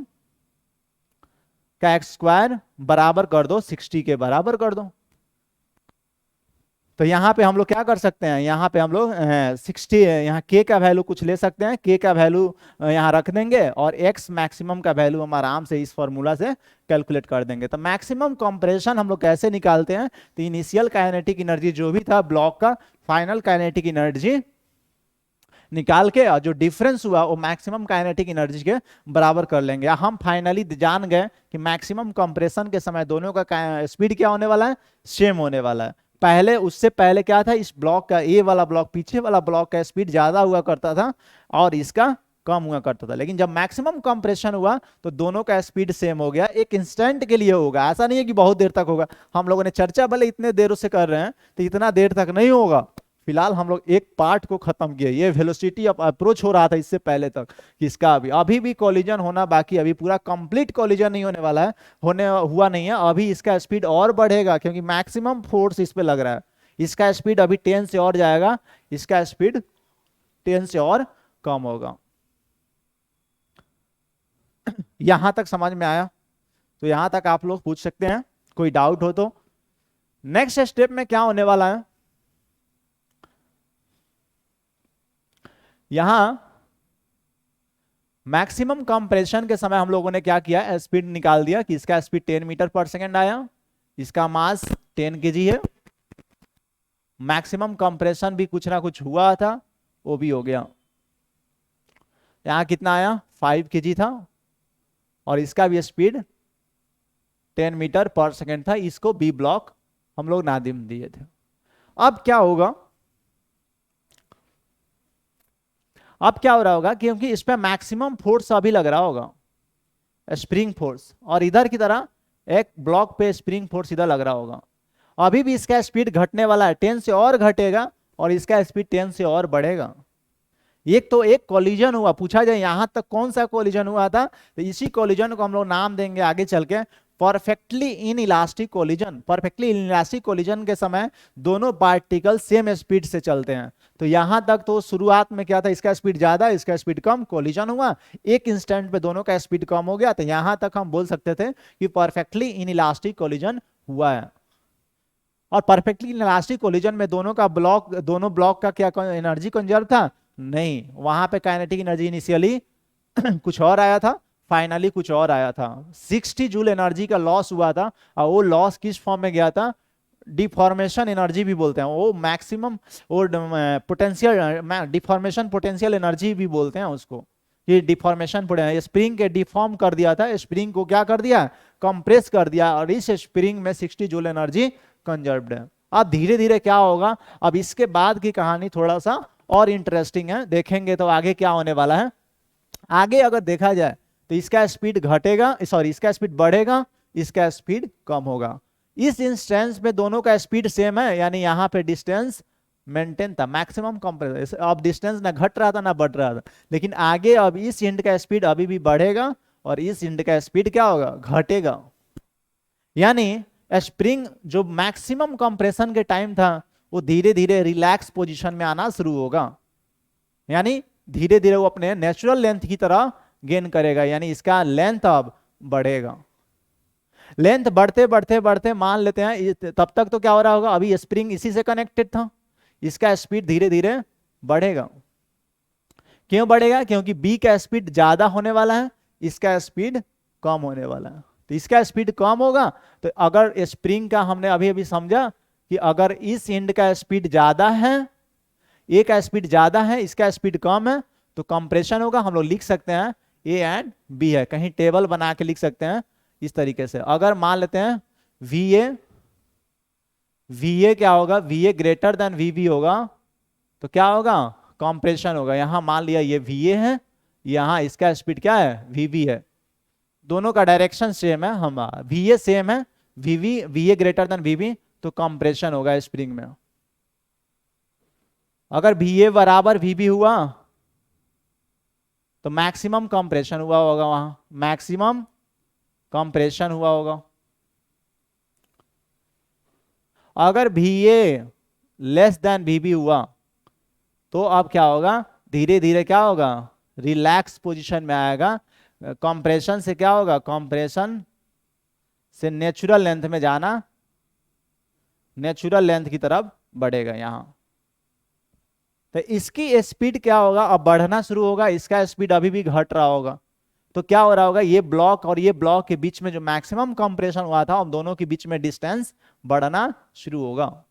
का एक्स स्क्वायर बराबर कर दो 60 के बराबर कर दो। तो यहाँ पे हम लोग क्या कर सकते हैं, यहाँ पे हम लोग 60 यहाँ के का वैल्यू कुछ ले सकते हैं, के का वैल्यू यहाँ रख देंगे और एक्स मैक्सिमम का वैल्यू हम आराम से इस फॉर्मूला से कैलकुलेट कर देंगे। तो मैक्सिमम कंप्रेशन हम लोग कैसे निकालते हैं? तो इनिशियल काइनेटिक एनर्जी जो भी था ब्लॉक का, फाइनल काइनेटिक एनर्जी निकाल के और जो डिफरेंस हुआ वो मैक्सिमम काइनेटिक एनर्जी के बराबर कर लेंगे। हम फाइनली जान गए कि मैक्सिमम कंप्रेशन के समय दोनों का स्पीड क्या होने वाला है? सेम होने वाला है। पहले उससे पहले क्या था, इस ब्लॉक का ए वाला ब्लॉक पीछे वाला ब्लॉक का स्पीड ज्यादा हुआ करता था और इसका कम हुआ करता था, लेकिन जब मैक्सिमम कंप्रेशन हुआ तो दोनों का स्पीड सेम हो गया। एक इंस्टेंट के लिए होगा, ऐसा नहीं है कि बहुत देर तक होगा। हम लोगों ने चर्चा भले इतने देर से कर रहे हैं तो इतना देर तक नहीं होगा। फिलहाल हम लोग एक पार्ट को खत्म किए, ये वेलोसिटी अप्रोच हो रहा था इससे पहले तक कि इसका अभी भी कॉलिजन होना बाकी, अभी पूरा कंप्लीट कॉलिजन नहीं होने वाला है, होने हुआ नहीं है। अभी इसका स्पीड और बढ़ेगा क्योंकि मैक्सिमम फोर्स इस पे लग रहा है। इसका स्पीड अभी 10 से और जाएगा, इसका स्पीड 10 से और कम होगा। यहां तक समझ में आया? तो यहां तक आप लोग पूछ सकते हैं, कोई डाउट हो तो। नेक्स्ट स्टेप में क्या होने वाला है, यहां मैक्सिमम कंप्रेशन के समय हम लोगों ने क्या किया, स्पीड निकाल दिया कि इसका स्पीड 10 मीटर पर सेकंड आया, इसका मास 10 केजी है। मैक्सिमम कंप्रेशन भी कुछ ना कुछ हुआ था, वो भी हो गया। यहां कितना आया, 5 केजी था और इसका भी स्पीड 10 मीटर पर सेकंड था। इसको बी ब्लॉक हम लोग नादिम दिए थे। अब क्या होगा, अब क्या हो रहा होगा, क्योंकि इस पे मैक्सिमम फोर्स अभी लग रहा होगा स्प्रिंग फोर्स, और इधर की तरह एक ब्लॉक पे स्प्रिंग फोर्स इधर लग रहा होगा। अभी भी इसका स्पीड घटने वाला है, 10 से और घटेगा और इसका स्पीड 10 से और बढ़ेगा। एक तो एक कोलिजन हुआ, पूछा जाए यहां तक कौन सा कोलिजन हुआ था, तो इसी कोलिजन को हम लोग नाम देंगे आगे चल के perfectly in elastic collision. Perfectly in elastic collision के समय दोनों पार्टिकल सेम स्पीड से चलते हैं। तो यहां तक तो शुरुआत में क्या था, इसका स्पीड ज्यादा इसका स्पीड कम, कोलिजन हुआ, एक इंस्टेंट पे दोनों का स्पीड कम हो गया। तो यहां तक हम बोल सकते थे कि परफेक्टली इन इलास्टिक कोलिजन हुआ है। और परफेक्टली इन इलास्टिक कोलिजन में दोनों ब्लॉक का क्या एनर्जी कंजर्व था? नहीं, वहां पे काइनेटिक एनर्जी इनिशियली कुछ और आया था, फाइनली कुछ और आया था। 60 जूल एनर्जी का लॉस हुआ था और वो लॉस किस फॉर्म में गया था, डिफॉर्मेशन एनर्जी भी बोलते हैं वो, मैक्सिमम वो पोटेंशियल डिफॉर्मेशन पोटेंशियल एनर्जी भी बोलते हैं उसको। ये डिफॉर्मेशन स्प्रिंग के डिफॉर्म कर दिया था, स्प्रिंग को क्या कर दिया, कंप्रेस कर दिया, और इस स्प्रिंग में 60 जूल एनर्जी कंजर्व्ड है। अब धीरे धीरे क्या होगा, अब इसके बाद की कहानी थोड़ा सा और इंटरेस्टिंग है, देखेंगे तो आगे क्या होने वाला है। आगे अगर देखा जाए तो इसका स्पीड घटेगा, सॉरी इसका स्पीड बढ़ेगा, इसका स्पीड कम होगा। इस इंस्टेंस पे दोनों का स्पीड सेम है, यानी यहाँ पे डिस्टेंस मेंटेन था, मैक्सिमम कंप्रेशन। अब डिस्टेंस ना घट रहा था ना बढ़ रहा था, लेकिन आगे अब इस एंड का स्पीड अभी भी बढ़ेगा और इस एंड का स्पीड क्या होगा, घटेगा। यानी स्प्रिंग जो मैक्सिमम कंप्रेशन के टाइम था वो धीरे धीरे रिलैक्स पोजीशन में आना शुरू होगा, यानी धीरे धीरे वो अपने नेचुरल लेंथ की तरह गेन करेगा, यानी इसका लेंथ अब बढ़ेगा। लेंथ बढ़ते बढ़ते बढ़ते मान लेते हैं, तब तक तो क्या हो रहा होगा, अभी स्प्रिंग इसी से कनेक्टेड था, इसका स्पीड धीरे धीरे बढ़ेगा। क्यों बढ़ेगा, क्योंकि बी का स्पीड ज्यादा होने वाला है, इसका स्पीड कम होने वाला है। तो इसका स्पीड कम होगा, तो अगर स्प्रिंग का हमने अभी अभी समझा कि अगर इस एंड का स्पीड ज्यादा है, ए का स्पीड ज्यादा है, इसका स्पीड कम है, तो कंप्रेशन होगा। हम लोग लिख सकते हैं ए एंड बी है, कहीं टेबल बना के लिख सकते हैं इस तरीके से। अगर मान लेते हैं वी ए क्या होगा, v A greater than v B होगा, तो क्या होगा, कंप्रेशन होगा। यहां मान लिया ये वी ए है, यहां इसका स्पीड क्या है, वी बी है, दोनों का डायरेक्शन सेम है, हम वी ए सेम है, v A greater than v B, तो कंप्रेशन होगा स्प्रिंग में। अगर वी ए बराबर वी बी हुआ तो मैक्सिमम कंप्रेशन हुआ होगा, वहां मैक्सिमम कंप्रेशन हुआ होगा। अगर v A less than v B हुआ तो अब क्या होगा, धीरे धीरे क्या होगा, रिलैक्स पोजीशन में आएगा। कंप्रेशन से क्या होगा, कंप्रेशन से नेचुरल लेंथ में जाना, नेचुरल लेंथ की तरफ बढ़ेगा यहां। तो इसकी स्पीड क्या होगा, अब बढ़ना शुरू होगा, इसका स्पीड अभी भी घट रहा होगा। तो क्या हो रहा होगा, ये ब्लॉक और ये ब्लॉक के बीच में जो मैक्सिमम कंप्रेशन हुआ था, उन दोनों के बीच में डिस्टेंस बढ़ना शुरू होगा।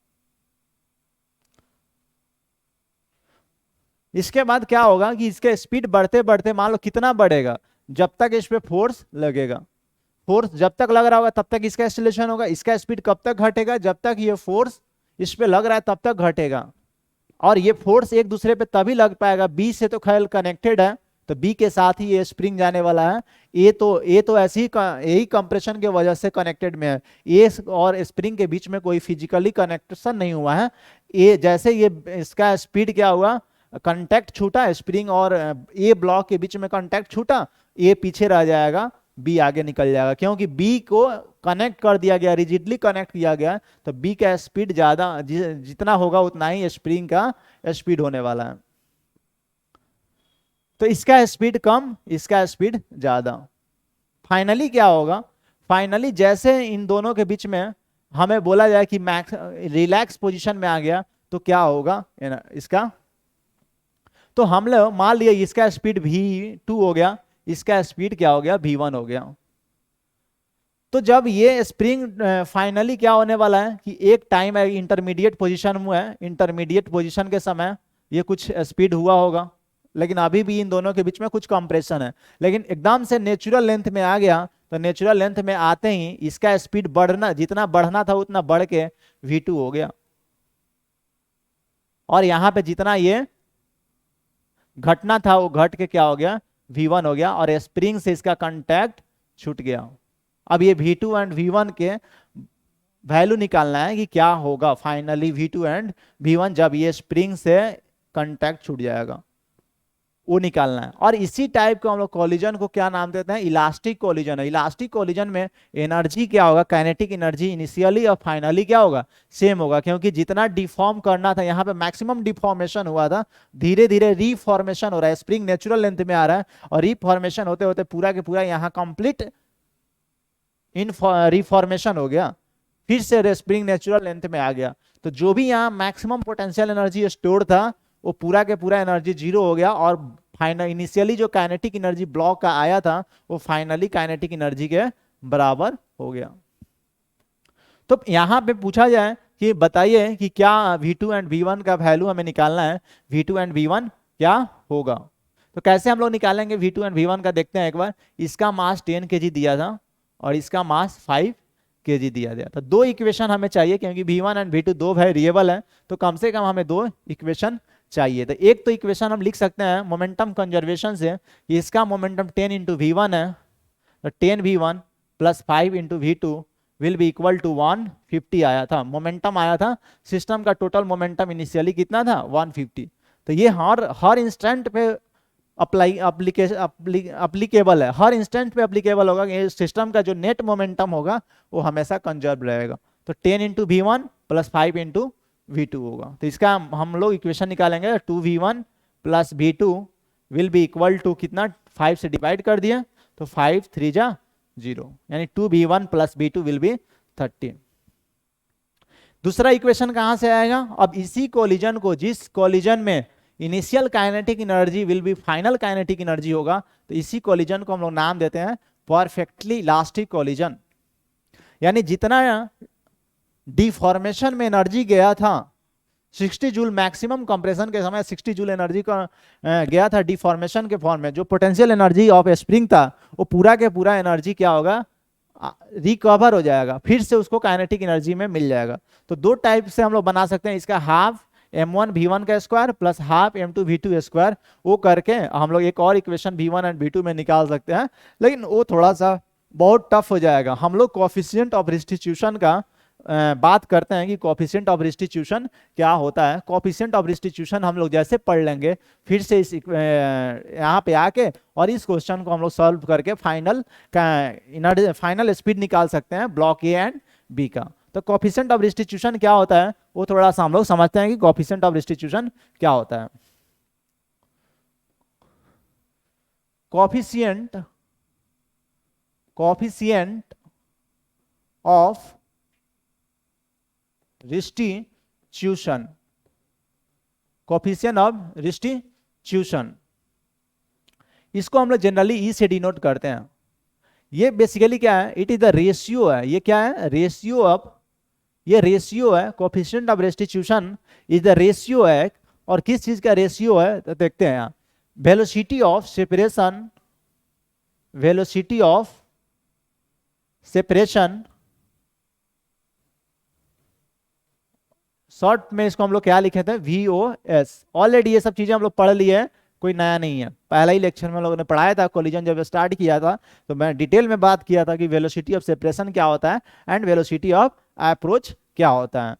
इसके बाद क्या होगा कि इसके स्पीड बढ़ते बढ़ते मान लो कितना बढ़ेगा, जब तक इस पे फोर्स लगेगा। फोर्स जब तक लग रहा होगा तब तक इसका एक्सीलरेशन होगा। इसका स्पीड कब तक घटेगा, जब तक ये फोर्स इस पे लग रहा है तब तक घटेगा। और ये फोर्स एक दूसरे पे तभी लग पाएगा, बी से तो खैर कनेक्टेड है, तो बी के साथ ही ये स्प्रिंग जाने वाला है। ए तो ऐसे ही यही कंप्रेशन के वजह से कनेक्टेड में है। ए और स्प्रिंग के बीच में कोई फिजिकली कनेक्शन नहीं हुआ है। ए जैसे ये इसका स्पीड क्या हुआ, कांटेक्ट छूटा, स्प्रिंग और ए ब्लॉक के बीच में कांटेक्ट छूटा, ए पीछे रह जाएगा, बी आगे निकल जाएगा, क्योंकि बी को कनेक्ट कर दिया गया, रिजिडली कनेक्ट किया गया। तो बी का स्पीड ज्यादा, जितना होगा उतना ही स्प्रिंग का स्पीड होने वाला है। तो इसका स्पीड कम, इसका स्पीड ज्यादा। फाइनली क्या होगा, फाइनली जैसे इन दोनों के बीच में हमें बोला जाए कि मैक्स रिलैक्स पोजीशन में आ गया, तो क्या होगा इसका, तो हम लोग मान लिया इसका स्पीड v2 हो गया, इसका स्पीड क्या हो गया, v1 हो गया। तो जब ये स्प्रिंग फाइनली क्या होने वाला है कि एक टाइम है, इंटरमीडिएट पोजीशन में है, इंटरमीडिएट पोजीशन के समय ये कुछ स्पीड हुआ होगा, लेकिन अभी भी इन दोनों के बीच में कुछ कंप्रेशन है। लेकिन एकदम से नेचुरल लेंथ में आ गया, तो नेचुरल लेंथ में आते ही इसका स्पीड बढ़ना, जितना बढ़ना था उतना बढ़ के v2 हो गया, और यहां पे जितना ये घटना था वो घट के क्या हो गया, v1 हो गया, और स्प्रिंग से इसका कांटेक्ट छूट गया। अब ये v2 एंड v1 के वैल्यू निकालना है कि क्या होगा फाइनली v2 एंड v1 जब ये स्प्रिंग से कांटेक्ट छूट जाएगा, वो निकालना है। और इसी टाइप का हम लोग कोलिजन को क्या नाम देते हैं, इलास्टिक कोलिजन है। इलास्टिक कोलिजन में एनर्जी क्या होगा, काइनेटिक एनर्जी इनिशियली और फाइनली क्या होगा, सेम होगा, क्योंकि जितना डिफॉर्म करना था यहाँ पे मैक्सिमम डिफॉर्मेशन हुआ था, धीरे धीरे रीफॉर्मेशन हो रहा है। स्प्रिंग नेचुरल लेंथ में आ रहा है और रीफॉर्मेशन होते होते पूरा के पूरा यहाँ कंप्लीट इन रिफॉर्मेशन हो गया, फिर से स्प्रिंग नेचुरल लेंथ में आ गया। तो जो भी यहाँ मैक्सिमम पोटेंशियल एनर्जी स्टोर था वो पूरा के पूरा एनर्जी जीरो हो गया, और फाइनल इनिशियली जो काइनेटिक एनर्जी ब्लॉक का आया था वो फाइनली काइनेटिक एनर्जी के बराबर हो गया। तो यहां पे पूछा जाए कि बताइए कि क्या v2 एंड v1 का वैल्यू हमें निकालना है, v2 एंड v1 क्या होगा। तो कैसे हम लोग निकालेंगे v2 एंड v1 का, देखते हैं एक बार। इसका मास 10 kg दिया था और इसका मास 5 kg दिया गया था। दो इक्वेशन हमें चाहिए, क्योंकि v1 एंड v2 दो वेरिएबल है, तो कम से कम हमें दो इक्वेशन चाहिए। तो एक तो इक्वेशन हम लिख सकते हैं मोमेंटम कंजर्वेशन से, कि इसका मोमेंटम 10 इंटू v1 है, तो 10 v1 plus 5 into v2 will be equal to 150 आया था, मोमेंटम आया था। सिस्टम का टोटल मोमेंटम इनिशियली कितना था, 150। तो ये हर इंस्टेंट पे अप्लीकेबल है, हर इंस्टेंट पे अप्लीकेबल होगा कि सिस्टम का जो नेट मोमेंटम होगा वो हमेशा कंजर्व रहेगा। तो 10 into v1 plus 5 into v2 होगा। तो इसका हम लोग इक्वेशन निकालेंगे, 2v1 plus v2 will be equal to कितना, 5 से डिवाइड कर दिया तो 5 3 जा 0, यानी 2v1 plus v2 will be 30। दूसरा इक्वेशन कहां से आएगा, अब इसी कोलिजन को, जिस कोलिजन में initial kinetic energy will B final kinetic energy होगा, तो इसी कोलिजन को हम लोग नाम देते हैं परफेक्टली इलास्टिक कोलिजन। यानी जितना डिफॉर्मेशन में एनर्जी गया था 60 जूल, मैक्सिमम कंप्रेशन के समय 60 जूल एनर्जी का गया था डिफॉर्मेशन के फॉर्म में, जो पोटेंशियल एनर्जी ऑफ स्प्रिंग था वो पूरा के पूरा एनर्जी क्या होगा, रिकवर हो जाएगा, फिर से उसको काइनेटिक एनर्जी में मिल जाएगा। तो दो टाइप से हम लोग बना सकते हैं, इसका हाफ m1 v1 का square plus half m2v2 square, वो करके हम लोग एक और इक्वेशन v1 एंड v2 में निकाल सकते हैं, लेकिन वो थोड़ा सा बहुत टफ हो जाएगा। हम लोग कोएफिशिएंट ऑफ रिस्टिट्यूशन का बात करते हैं कि कोएफिशिएंट ऑफ रिस्टिट्यूशन क्या होता है। कोएफिशिएंट ऑफ रिस्टिट्यूशन हम लोग जैसे पढ़ लेंगे फिर से इस यहाँ पे आके, और इस क्वेश्चन को हम लोग सॉल्व करके फाइनल स्पीड निकाल सकते हैं ब्लॉक ए एंड बी का। तो कोएफिशिएंट ऑफ रिस्टिट्यूशन क्या होता है वो थोड़ा सा हम लोग समझते हैं कि कोएफिशिएंट ऑफ रिस्टिट्यूशन क्या होता है। Coefficient of restitution, coefficient of restitution, इसको हम लोग जनरली ई से डिनोट करते हैं। ये बेसिकली क्या है, इट इज द रेशियो है। ये क्या है, रेशियो ऑफ, ये रेशियो है। Coefficient of restitution is the ratio है। और किस चीज का रेशियो है तो देखते हैं यहाँ, velocity of separation, velocity of separation, short में इसको हम लोग क्या लिखे थे, VOS। ऑलरेडी ये सब चीजें हम लोग पढ़ लिए हैं, कोई नया नहीं है। पहला ही लेक्चर में हम लोगों ने पढ़ाया था, कोलिजन जब स्टार्ट किया था तो मैं डिटेल में बात किया था कि वेलोसिटी ऑफ सेपरेशन क्या होता है एंड वेलोसिटी ऑफ अप्रोच क्या होता है,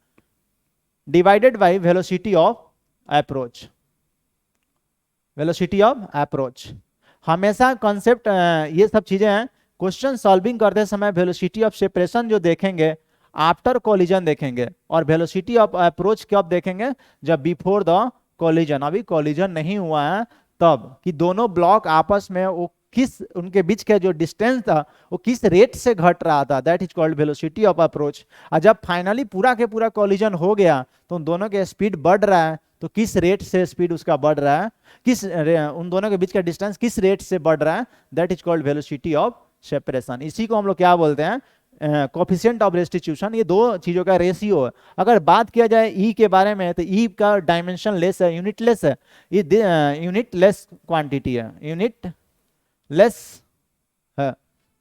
divided by velocity of approach, velocity of approach. हमेशा कॉन्सेप्ट ये सब चीजें हैं। क्वेश्चन सॉल्विंग करते समय वेलोसिटी ऑफ सेपरेशन जो देखेंगे आफ्टर कोलिजन देखेंगे, और वेलोसिटी ऑफ अप्रोच कब देखेंगे, जब बिफोर द कोलिजन, अभी कोलिजन नहीं हुआ है तब, कि दोनों ब्लॉक आपस में वो किस, उनके बीच का जो डिस्टेंस था वो किस रेट से घट रहा था, that is called velocity of approach. और जब फाइनली पूरा के पूरा कोलिजन हो गया तो उन दोनों के स्पीड बढ़ रहा है, तो किस रेट से स्पीड उसका बढ़ रहा है, उन दोनों के बीच का डिस्टेंस किस रेट से बढ़ रहा है, that is called velocity of separation. इसी को हम लोग क्या बोलते हैं, कोएफिशिएंट ऑफ रिस्टिट्यूशन। ये दो चीजों का रेशियो है। अगर बात किया जाए ई के बारे में तो ई का डायमेंशन लेस है, यूनिट लेस है, ये यूनिट लेस क्वांटिटी है, यूनिट लेस है,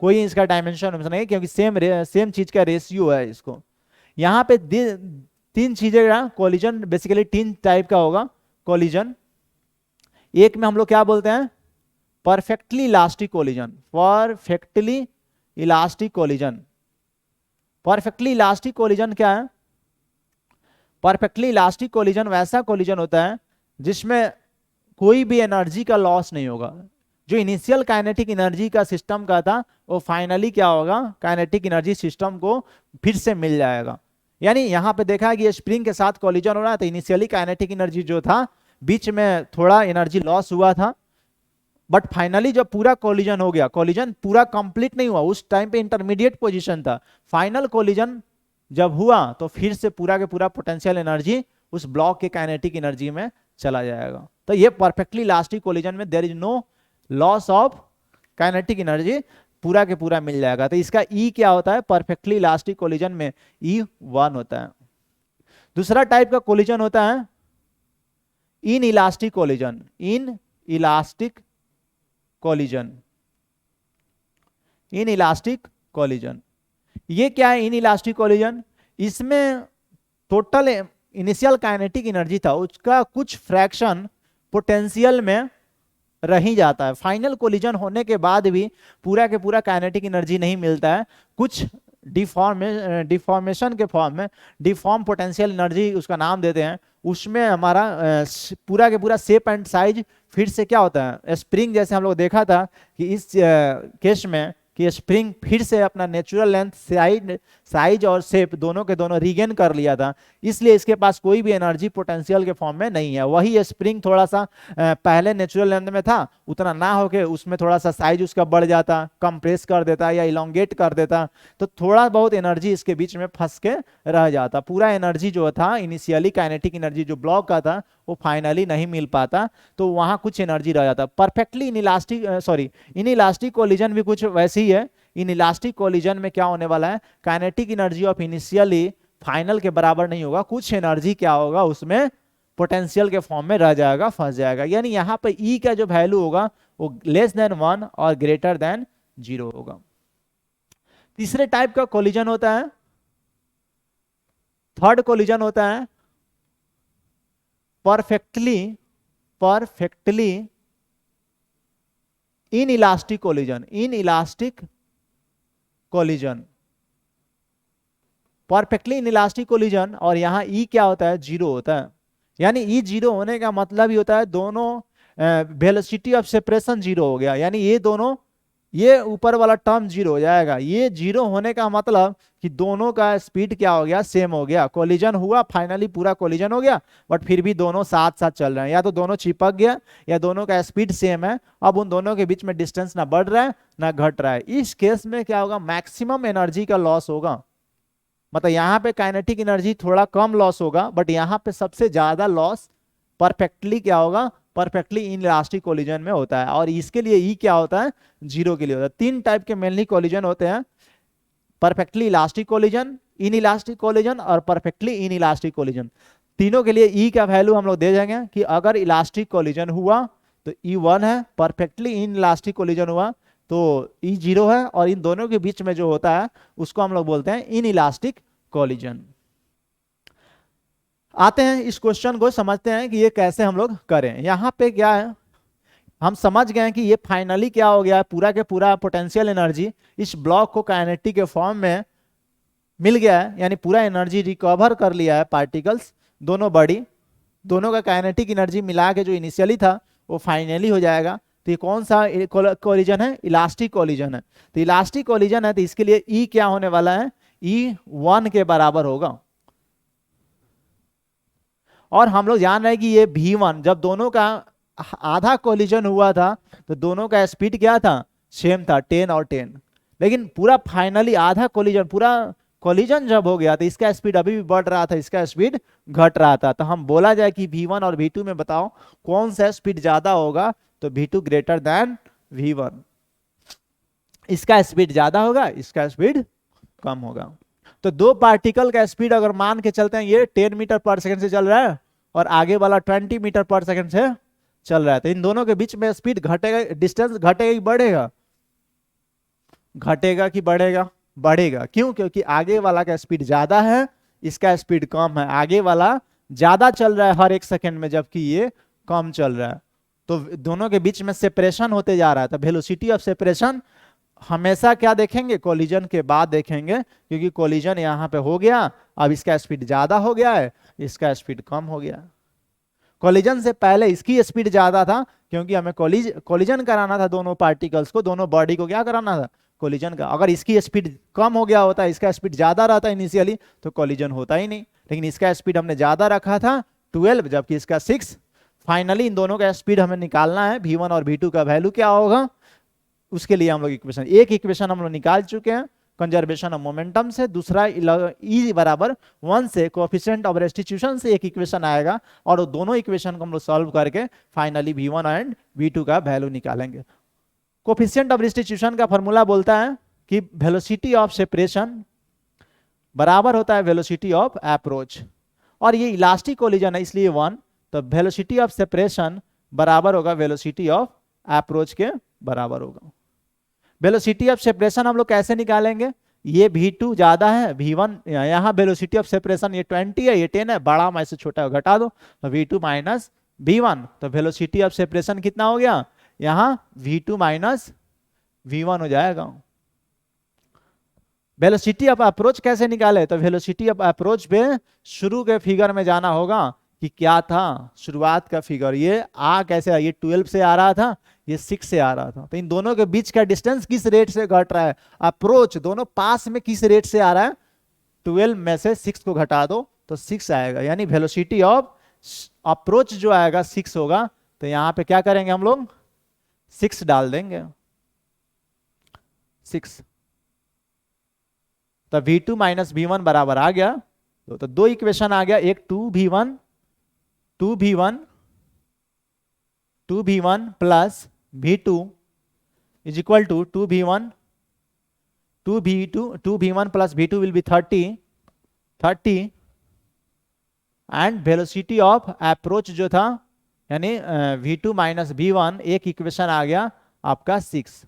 कोई इसका डायमेंशन नहीं, क्योंकि सेम चीज का रेशियो है इसको। यहाँ पे तीन चीजें का कोलिजन, बेसिकली तीन टाइप का होगा कोलिजन। एक में हम लोग क्या बोलते हैं, perfectly elastic collision, perfectly elastic collision. Perfectly elastic collision क्या है, परफेक्टली इलास्टिक कोलिजन वैसा कोलिजन होता है जिसमें कोई भी एनर्जी का लॉस नहीं होगा। जो इनिशियल काइनेटिक एनर्जी का सिस्टम का था वो फाइनली क्या होगा, काइनेटिक एनर्जी सिस्टम को फिर से मिल जाएगा। यानी यहाँ पे देखा कि ये स्प्रिंग के साथ कोलिजन हो रहा है तो इनिशियली काइनेटिक एनर्जी जो था बीच में थोड़ा एनर्जी लॉस हुआ था, बट फाइनली जब पूरा कोलिजन हो गया, कोलिजन पूरा कंप्लीट नहीं हुआ, उस टाइम पे इंटरमीडिएट पोजीशन था, फाइनल कोलिजन जब हुआ तो फिर से पूरा के पूरा पोटेंशियल एनर्जी उस ब्लॉक के काइनेटिक एनर्जी में चला जाएगा। तो ये परफेक्टली इलास्टिक कोलिजन में there is no loss of kinetic energy, पूरा के पूरा मिल जाएगा। तो इसका ई क्या होता है, परफेक्टली इलास्टिक कोलिजन में E1 होता है। दूसरा टाइप का कोलिजन होता है in elastic collision, in elastic collision, in elastic collision. ये क्या है इन इलास्टिक कोलिजन, इसमें टोटल इनिशियल काइनेटिक एनर्जी था उसका कुछ फ्रैक्शन पोटेंशियल में रह ही जाता है। फाइनल कोलिजन होने के बाद भी पूरा के पूरा काइनेटिक एनर्जी नहीं मिलता है, कुछ डिफॉर्मेशन के फॉर्म में, डिफॉर्म पोटेंशियल एनर्जी उसका नाम देते हैं, उसमें हमारा पूरा के पूरा शेप एंड साइज फिर से क्या होता है, स्प्रिंग जैसे हम लोग देखा था कि इस केस में कि स्प्रिंग फिर से अपना नेचुरल लेंथ, साइज और शेप दोनों के दोनों रीगेन कर लिया था, इसलिए इसके पास कोई भी एनर्जी पोटेंशियल के फॉर्म में नहीं है। वही स्प्रिंग थोड़ा सा पहले नेचुरल लेंथ में था, उतना ना होके उसमें थोड़ा सा साइज उसका बढ़ जाता, कंप्रेस कर देता या इलोंगेट कर देता, तो थोड़ा बहुत एनर्जी इसके बीच में फंस के रह जाता। पूरा एनर्जी जो था इनिशियली काइनेटिक एनर्जी जो ब्लॉक का था वो फाइनली नहीं मिल पाता, तो वहां कुछ एनर्जी रह जाता। परफेक्टली इनइलास्टिक कोलिजन भी कुछ वैसे ही है। इनइलास्टिक कोलिजन में क्या होने वाला है, kinetic energy of initially final के बराबर नहीं होगा, कुछ एनर्जी क्या होगा उसमें पोटेंशियल के फॉर्म में रह जाएगा, फंस जाएगा। यानी यहाँ पे ई का जो वैल्यू होगा वो लेस देन 1 और ग्रेटर देन 0 होगा। तीसरे टाइप का कोलिजन होता है, थर्ड कोलिजन होता है perfectly inelastic perfectly inelastic collision, और यहाँ ई क्या होता है, जीरो होता है। यानी ई जीरो होने का मतलब ही होता है दोनों वेलोसिटी ऑफ सेपरेशन जीरो हो गया, यानी ये दोनों, ये ऊपर वाला टर्म जीरो हो जाएगा। ये जीरो होने का मतलब कि दोनों का स्पीड क्या हो गया, सेम हो गया। कोलिजन हुआ, फाइनली पूरा कोलिजन हो गया, बट फिर भी दोनों साथ साथ चल रहे हैं, या तो दोनों चिपक गया या दोनों का स्पीड सेम है। अब उन दोनों के बीच में डिस्टेंस ना बढ़ रहा है ना घट रहा है। इस केस में क्या होगा, मैक्सिमम एनर्जी का लॉस होगा। मतलब यहाँ पे काइनेटिक एनर्जी थोड़ा कम लॉस होगा, बट यहाँ पे सबसे ज्यादा लॉस परफेक्टली क्या होगा, परफेक्टली इनइलास्टिक कोलिजन में होता है। और इसके लिए ई क्या होता है, जीरो के लिए होता है। तीन टाइप के मेनली कोलिजन होते हैं, perfectly elastic collision, inelastic collision और परफेक्टली इनइलास्टिक कोलिजन। तीनों के लिए ई का वैल्यू हम लोग दे देंगे कि अगर इलास्टिक कोलिजन हुआ तो ई 1 है, परफेक्टली इनइलास्टिक कोलिजन हुआ तो ई 0 है, और इन दोनों के बीच में जो होता है उसको हम लोग बोलते हैं इनइलास्टिक कोलिजन। आते हैं इस क्वेश्चन को समझते हैं कि ये कैसे हम लोग करें। यहाँ पे क्या है, हम समझ गए हैं कि ये फाइनली क्या हो गया, पूरा के पूरा पोटेंशियल एनर्जी इस ब्लॉक को काइनेटिक के फॉर्म में मिल गया है, यानी पूरा एनर्जी रिकवर कर लिया है पार्टिकल्स, दोनों बॉडी, दोनों का काइनेटिक एनर्जी मिला के जो इनिशियली था वो फाइनली हो जाएगा। तो ये कौन सा कोलिजन है, इलास्टिक कोलिजन है। तो इलास्टिक कोलिजन है तो इसके लिए ई क्या होने वाला है, ई 1 के बराबर होगा। और हम लोग जान रहे हैं कि ये V1 जब दोनों का आधा कोलिजन हुआ था तो दोनों का स्पीड क्या था, सेम था, 10 और 10। लेकिन पूरा फाइनली आधा कोलिजन, पूरा कोलिजन जब हो गया तो इसका स्पीड अभी भी बढ़ रहा था, इसका स्पीड घट रहा था। तो हम बोला जाए कि V1 और V2 में बताओ कौन सा स्पीड ज्यादा होगा, तो V2 ग्रेटर देन V1। इसका स्पीड ज्यादा होगा, इसका स्पीड कम होगा। तो दो पार्टिकल का स्पीड अगर मान के चलते हैं, ये 10 मीटर पर सेकंड से चल रहा है और आगे वाला 20 मीटर पर सेकंड से चल रहा है, तो इन दोनों के बीच में स्पीड घटेगा, डिस्टेंस घटेगा कि बढ़ेगा, घटेगा कि बढ़ेगा, बढ़ेगा। क्यों, क्योंकि आगे वाला का स्पीड ज्यादा है, इसका स्पीड कम है। आगे वाला ज्यादा चल रहा है हर एक सेकंड में, जबकि ये कम चल रहा है। तो दोनों के बीच में सेपरेशन होते जा रहा है। तो वेलोसिटी ऑफ सेपरेशन हमेशा क्या देखेंगे, कोलिजन के बाद देखेंगे, क्योंकि कोलिजन यहाँ पे हो गया, अब इसका स्पीड ज्यादा हो गया है, इसका स्पीड कम हो गया। कोलिजन से पहले इसकी स्पीड ज्यादा था, क्योंकि हमें कोलिजन कराना था दोनों पार्टिकल्स को, दोनों बॉडी को क्या कराना था, कोलिजन का। अगर इसकी स्पीड कम हो गया होता, इसका स्पीड ज्यादा रहता इनिशियली, तो कोलिजन होता ही नहीं। लेकिन इसका स्पीड हमने ज्यादा रखा था 12, जबकि इसका 6। फाइनली इन दोनों का स्पीड हमें निकालना है, V1 और V2 का वैल्यू क्या होगा, उसके लिए हम लोग इक्वेशन, एक इक्वेशन हम लोग निकाल चुके हैं कंजर्वेशन ऑफ मोमेंटम से, दूसरा ई बराबर 1 से कोएफिशिएंट ऑफ रेस्टिट्यूशन से एक इक्वेशन आएगा, और दोनों इक्वेशन को हम लोग सॉल्व करके फाइनली V1 एंड V2 का वैल्यू निकालेंगे। कोएफिशिएंट ऑफ रेस्टिट्यूशन का फॉर्मूला बोलता है कि वेलोसिटी ऑफ सेपरेशन बराबर होता है वेलोसिटी ऑफ अप्रोच, और ये इलास्टिक कोलिजन है इसलिए 1, तो वेलोसिटी ऑफ सेपरेशन बराबर होगा वेलोसिटी ऑफ अप्रोच के बराबर होगा। वेलोसिटी ऑफ सेपरेशन हम लोग कैसे निकालेंगे, ये V2 ज्यादा है, V1 यहाँ वेलोसिटी ऑफ सेपरेशन ये 20 है, ये 10 है, बड़ा में से छोटा घटा दो, तो V2 माइनस V1, तो वेलोसिटी ऑफ सेपरेशन कितना हो गया, यहाँ V2 माइनस V1 हो जाएगा। वेलोसिटी ऑफ अप्रोच कैसे निकाले, तो वेलोसिटी ऑफ अप्रोच पे शुरू के फिगर में जाना होगा कि क्या था शुरुआत का फिगर, ये कैसे, ये 12 से आ रहा था, ये 6 से आ रहा था। तो इन दोनों के बीच का डिस्टेंस किस रेट से घट रहा है, अप्रोच दोनों पास में किस रेट से आ रहा है, 12 में से 6 को घटा दो तो 6 आएगा, यानी वेलोसिटी ऑफ अप्रोच जो आएगा 6 होगा। तो यहां पे क्या करेंगे हम लोग, 6 डाल देंगे, 6, तो V2 माइनस V1 बराबर आ गया, तो दो इक्वेशन आ गया, एक 2V1 plus V2 is equal to 2V1 plus V2 will be 30 and velocity of approach जो था यानी V2 माइनस V1, एक इक्वेशन आ गया आपका 6।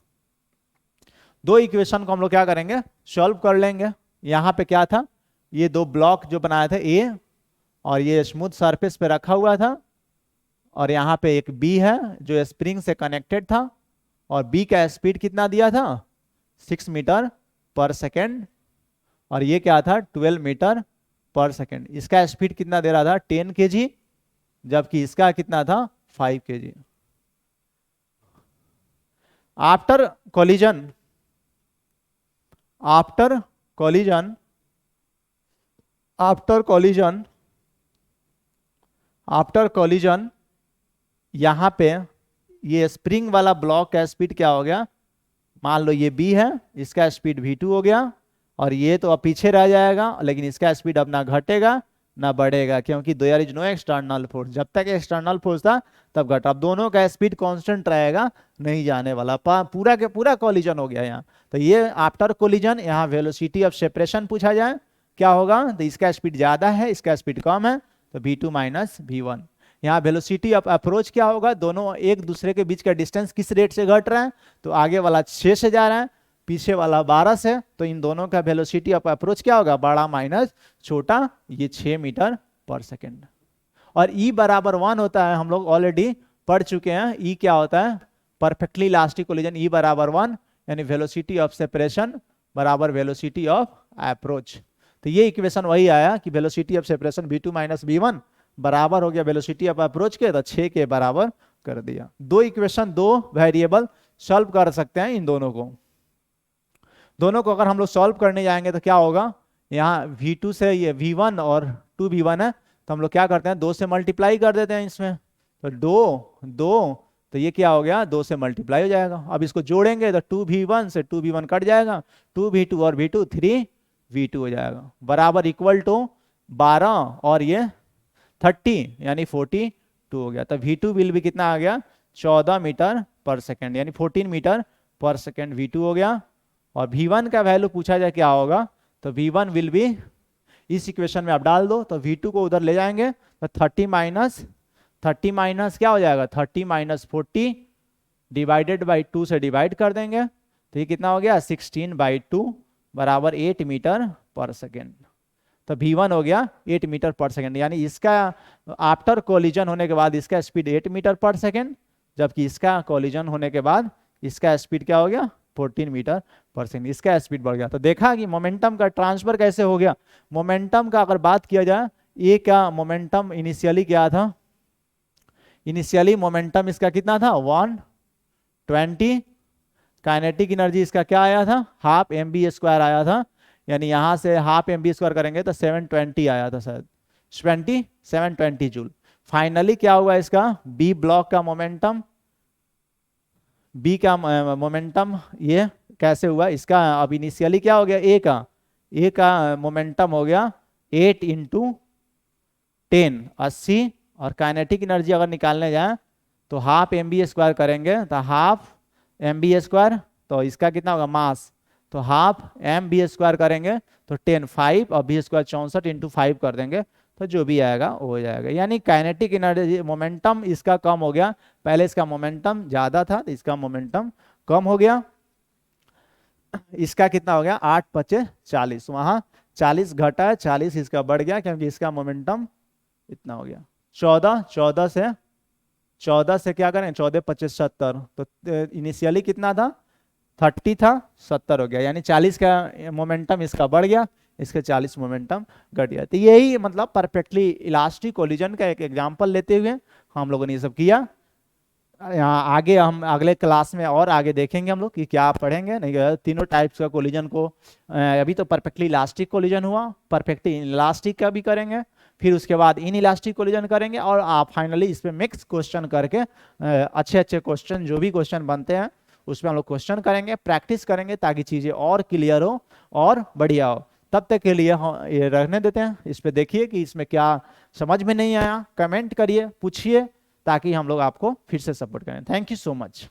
दो इक्वेशन को हम लोग क्या करेंगे, सॉल्व कर लेंगे। यहां पे क्या था, ये दो ब्लॉक जो बनाए थे A और ये स्मूथ सरफेस पे रखा हुआ था, और यहाँ पे एक बी है जो स्प्रिंग से कनेक्टेड था, और बी का स्पीड कितना दिया था 6 मीटर पर सेकेंड, और ये क्या था 12 मीटर पर सेकेंड। इसका स्पीड कितना दे रहा था 10 kg, जबकि इसका कितना था 5 kg। After collision, after collision, after collision, after collision, यहां पे ये स्प्रिंग वाला ब्लॉक का स्पीड क्या हो गया, मान लो ये बी है, इसका स्पीड v2 हो गया, और ये तो अब पीछे रह जाएगा, लेकिन इसका स्पीड अब ना घटेगा ना बढ़ेगा, क्योंकि there is no external force. जब तक एक्सटर्नल फोर्स था तब घटा, अब दोनों का स्पीड कांस्टेंट रहेगा, नहीं जाने वाला, पूरा के पूरा कोलिजन हो गया यहाँ। तो ये आफ्टर कोलिजन, यहाँ वेलोसिटी ऑफ सेपरेशन पूछा जाए क्या होगा, तो इसका स्पीड ज्यादा है, इसका स्पीड कम है, तो v2 माइनस v1। यहाँ वेलोसिटी ऑफ अप्रोच क्या होगा, दोनों एक दूसरे के बीच का डिस्टेंस किस रेट से घट रहा है, तो आगे वाला 6 से जा रहा है, पीछे वाला 12 से, तो इन दोनों का वेलोसिटी ऑफ अप्रोच क्या होगा, बड़ा माइनस छोटा, ये 6 मीटर पर सेकेंड। और E बराबर 1 होता है, हम लोग ऑलरेडी पढ़ चुके हैं, E क्या होता है, परफेक्टली इलास्टिक कोलिजन, E बराबर 1, यानी वेलोसिटी ऑफ सेपरेशन बराबर वेलोसिटी ऑफ अप्रोच। तो ये इक्वेशन वही आया कि velocity of separation v2 minus v1 बराबर हो गया वेलोसिटी ऑफ अप्रोच के, तो 6 के बराबर कर दिया। दो इक्वेशन, दो वेरिएबल सॉल्व कर सकते हैं इन दोनों को। दोनों को अगर हम लोग सॉल्व करने जाएंगे तो क्या होगा, यहाँ v2 से ये v1 और 2v1 है, तो हम लोग क्या करते हैं 2 से मल्टीप्लाई कर देते हैं इसमें, तो 2 तो ये क्या हो गया 2 से मल्टीप्लाई हो जाएगा। अब इसको जोड़ेंगे तो 2v1 से 2v1 कट जाएगा, 2v2 और v2 3v2 हो जाएगा, बराबर इक्वल टू 12 और ये 30 यानी 42 हो गया। तो v2 विल भी कितना आ गया 14 मीटर पर सेकेंड, यानी 14 मीटर पर सेकेंड v2 हो गया। और v1 का वैल्यू पूछा जाए क्या होगा, तो v1 विल भी इस इक्वेशन में आप डाल दो, तो v2 को उधर ले जाएंगे तो 30 माइनस क्या हो जाएगा 30 माइनस 40 डिवाइडेड बाई 2 से डिवाइड कर देंगे, तो ये कितना हो गया 16/2 बराबर 8 मीटर पर सेकेंड। तो v1 हो गया 8 मीटर पर सेकेंड, यानी इसका आफ्टर कोलिजन होने के बाद इसका स्पीड 8 मीटर पर सेकेंड, जबकि इसका कोलिजन होने के बाद इसका स्पीड क्या हो गया 14 मीटर पर सेकेंड, इसका स्पीड बढ़ गया। तो देखा कि मोमेंटम का ट्रांसफर कैसे हो गया। मोमेंटम का अगर बात किया जाए, ये क्या मोमेंटम इनिशियली क्या था, इनिशियली मोमेंटम इसका कितना था 120, काइनेटिक एनर्जी इसका क्या आया था हाफ mv² आया था, यानी यहां से हाफ mv² करेंगे तो 720 आया था, शायद 720 जूल। फाइनली क्या हुआ इसका बी ब्लॉक का मोमेंटम, बी का मोमेंटम ये कैसे हुआ इसका, अब इनिशियली क्या हो गया ए का मोमेंटम हो गया 8 × 10 80, और काइनेटिक एनर्जी अगर निकालने जाए तो हाफ mv² करेंगे तो हाफ mv², तो इसका कितना होगा मास, तो हाफ mv² करेंगे तो 10 5 और v² 64 × 5 कर देंगे, तो जो भी आएगा वो हो जाएगा। यानी काइनेटिक एनर्जी मोमेंटम इसका कम हो गया, पहले इसका मोमेंटम ज्यादा था तो इसका मोमेंटम कम हो गया। इसका कितना हो गया 8 × 5 = 40, वहां 40 घटा है 40 इसका बढ़ गया, क्योंकि इसका मोमेंटम इतना हो गया। 14 से क्या करें 14 × 5 = 70, तो इनिशियली कितना था 30 था 70 हो गया, यानी 40 का मोमेंटम इसका बढ़ गया, इसके 40 मोमेंटम घट गया। तो यही मतलब परफेक्टली इलास्टिक कोलिजन का एक एग्जांपल लेते हुए हम लोगों ने ये सब किया। यहाँ आगे हम अगले क्लास में और आगे देखेंगे हम लोग कि क्या पढ़ेंगे, नहीं तीनों टाइप्स का कोलिजन को, अभी तो परफेक्टली इलास्टिक कोलिजन हुआ, परफेक्टली इलास्टिक का भी करेंगे, फिर उसके बाद इन इलास्टिक कोलिजन करेंगे, और आप फाइनली इस पे मिक्स क्वेश्चन करके अच्छे क्वेश्चन जो भी क्वेश्चन बनते हैं उसमें हम लोग क्वेश्चन करेंगे, प्रैक्टिस करेंगे, ताकि चीजें और क्लियर हो और बढ़िया हो। तब तक के लिए हम ये रहने देते हैं, इस पे देखिए कि इसमें क्या समझ में नहीं आया, कमेंट करिए, पूछिए, ताकि हम लोग आपको फिर से सपोर्ट करें। Thank you so much.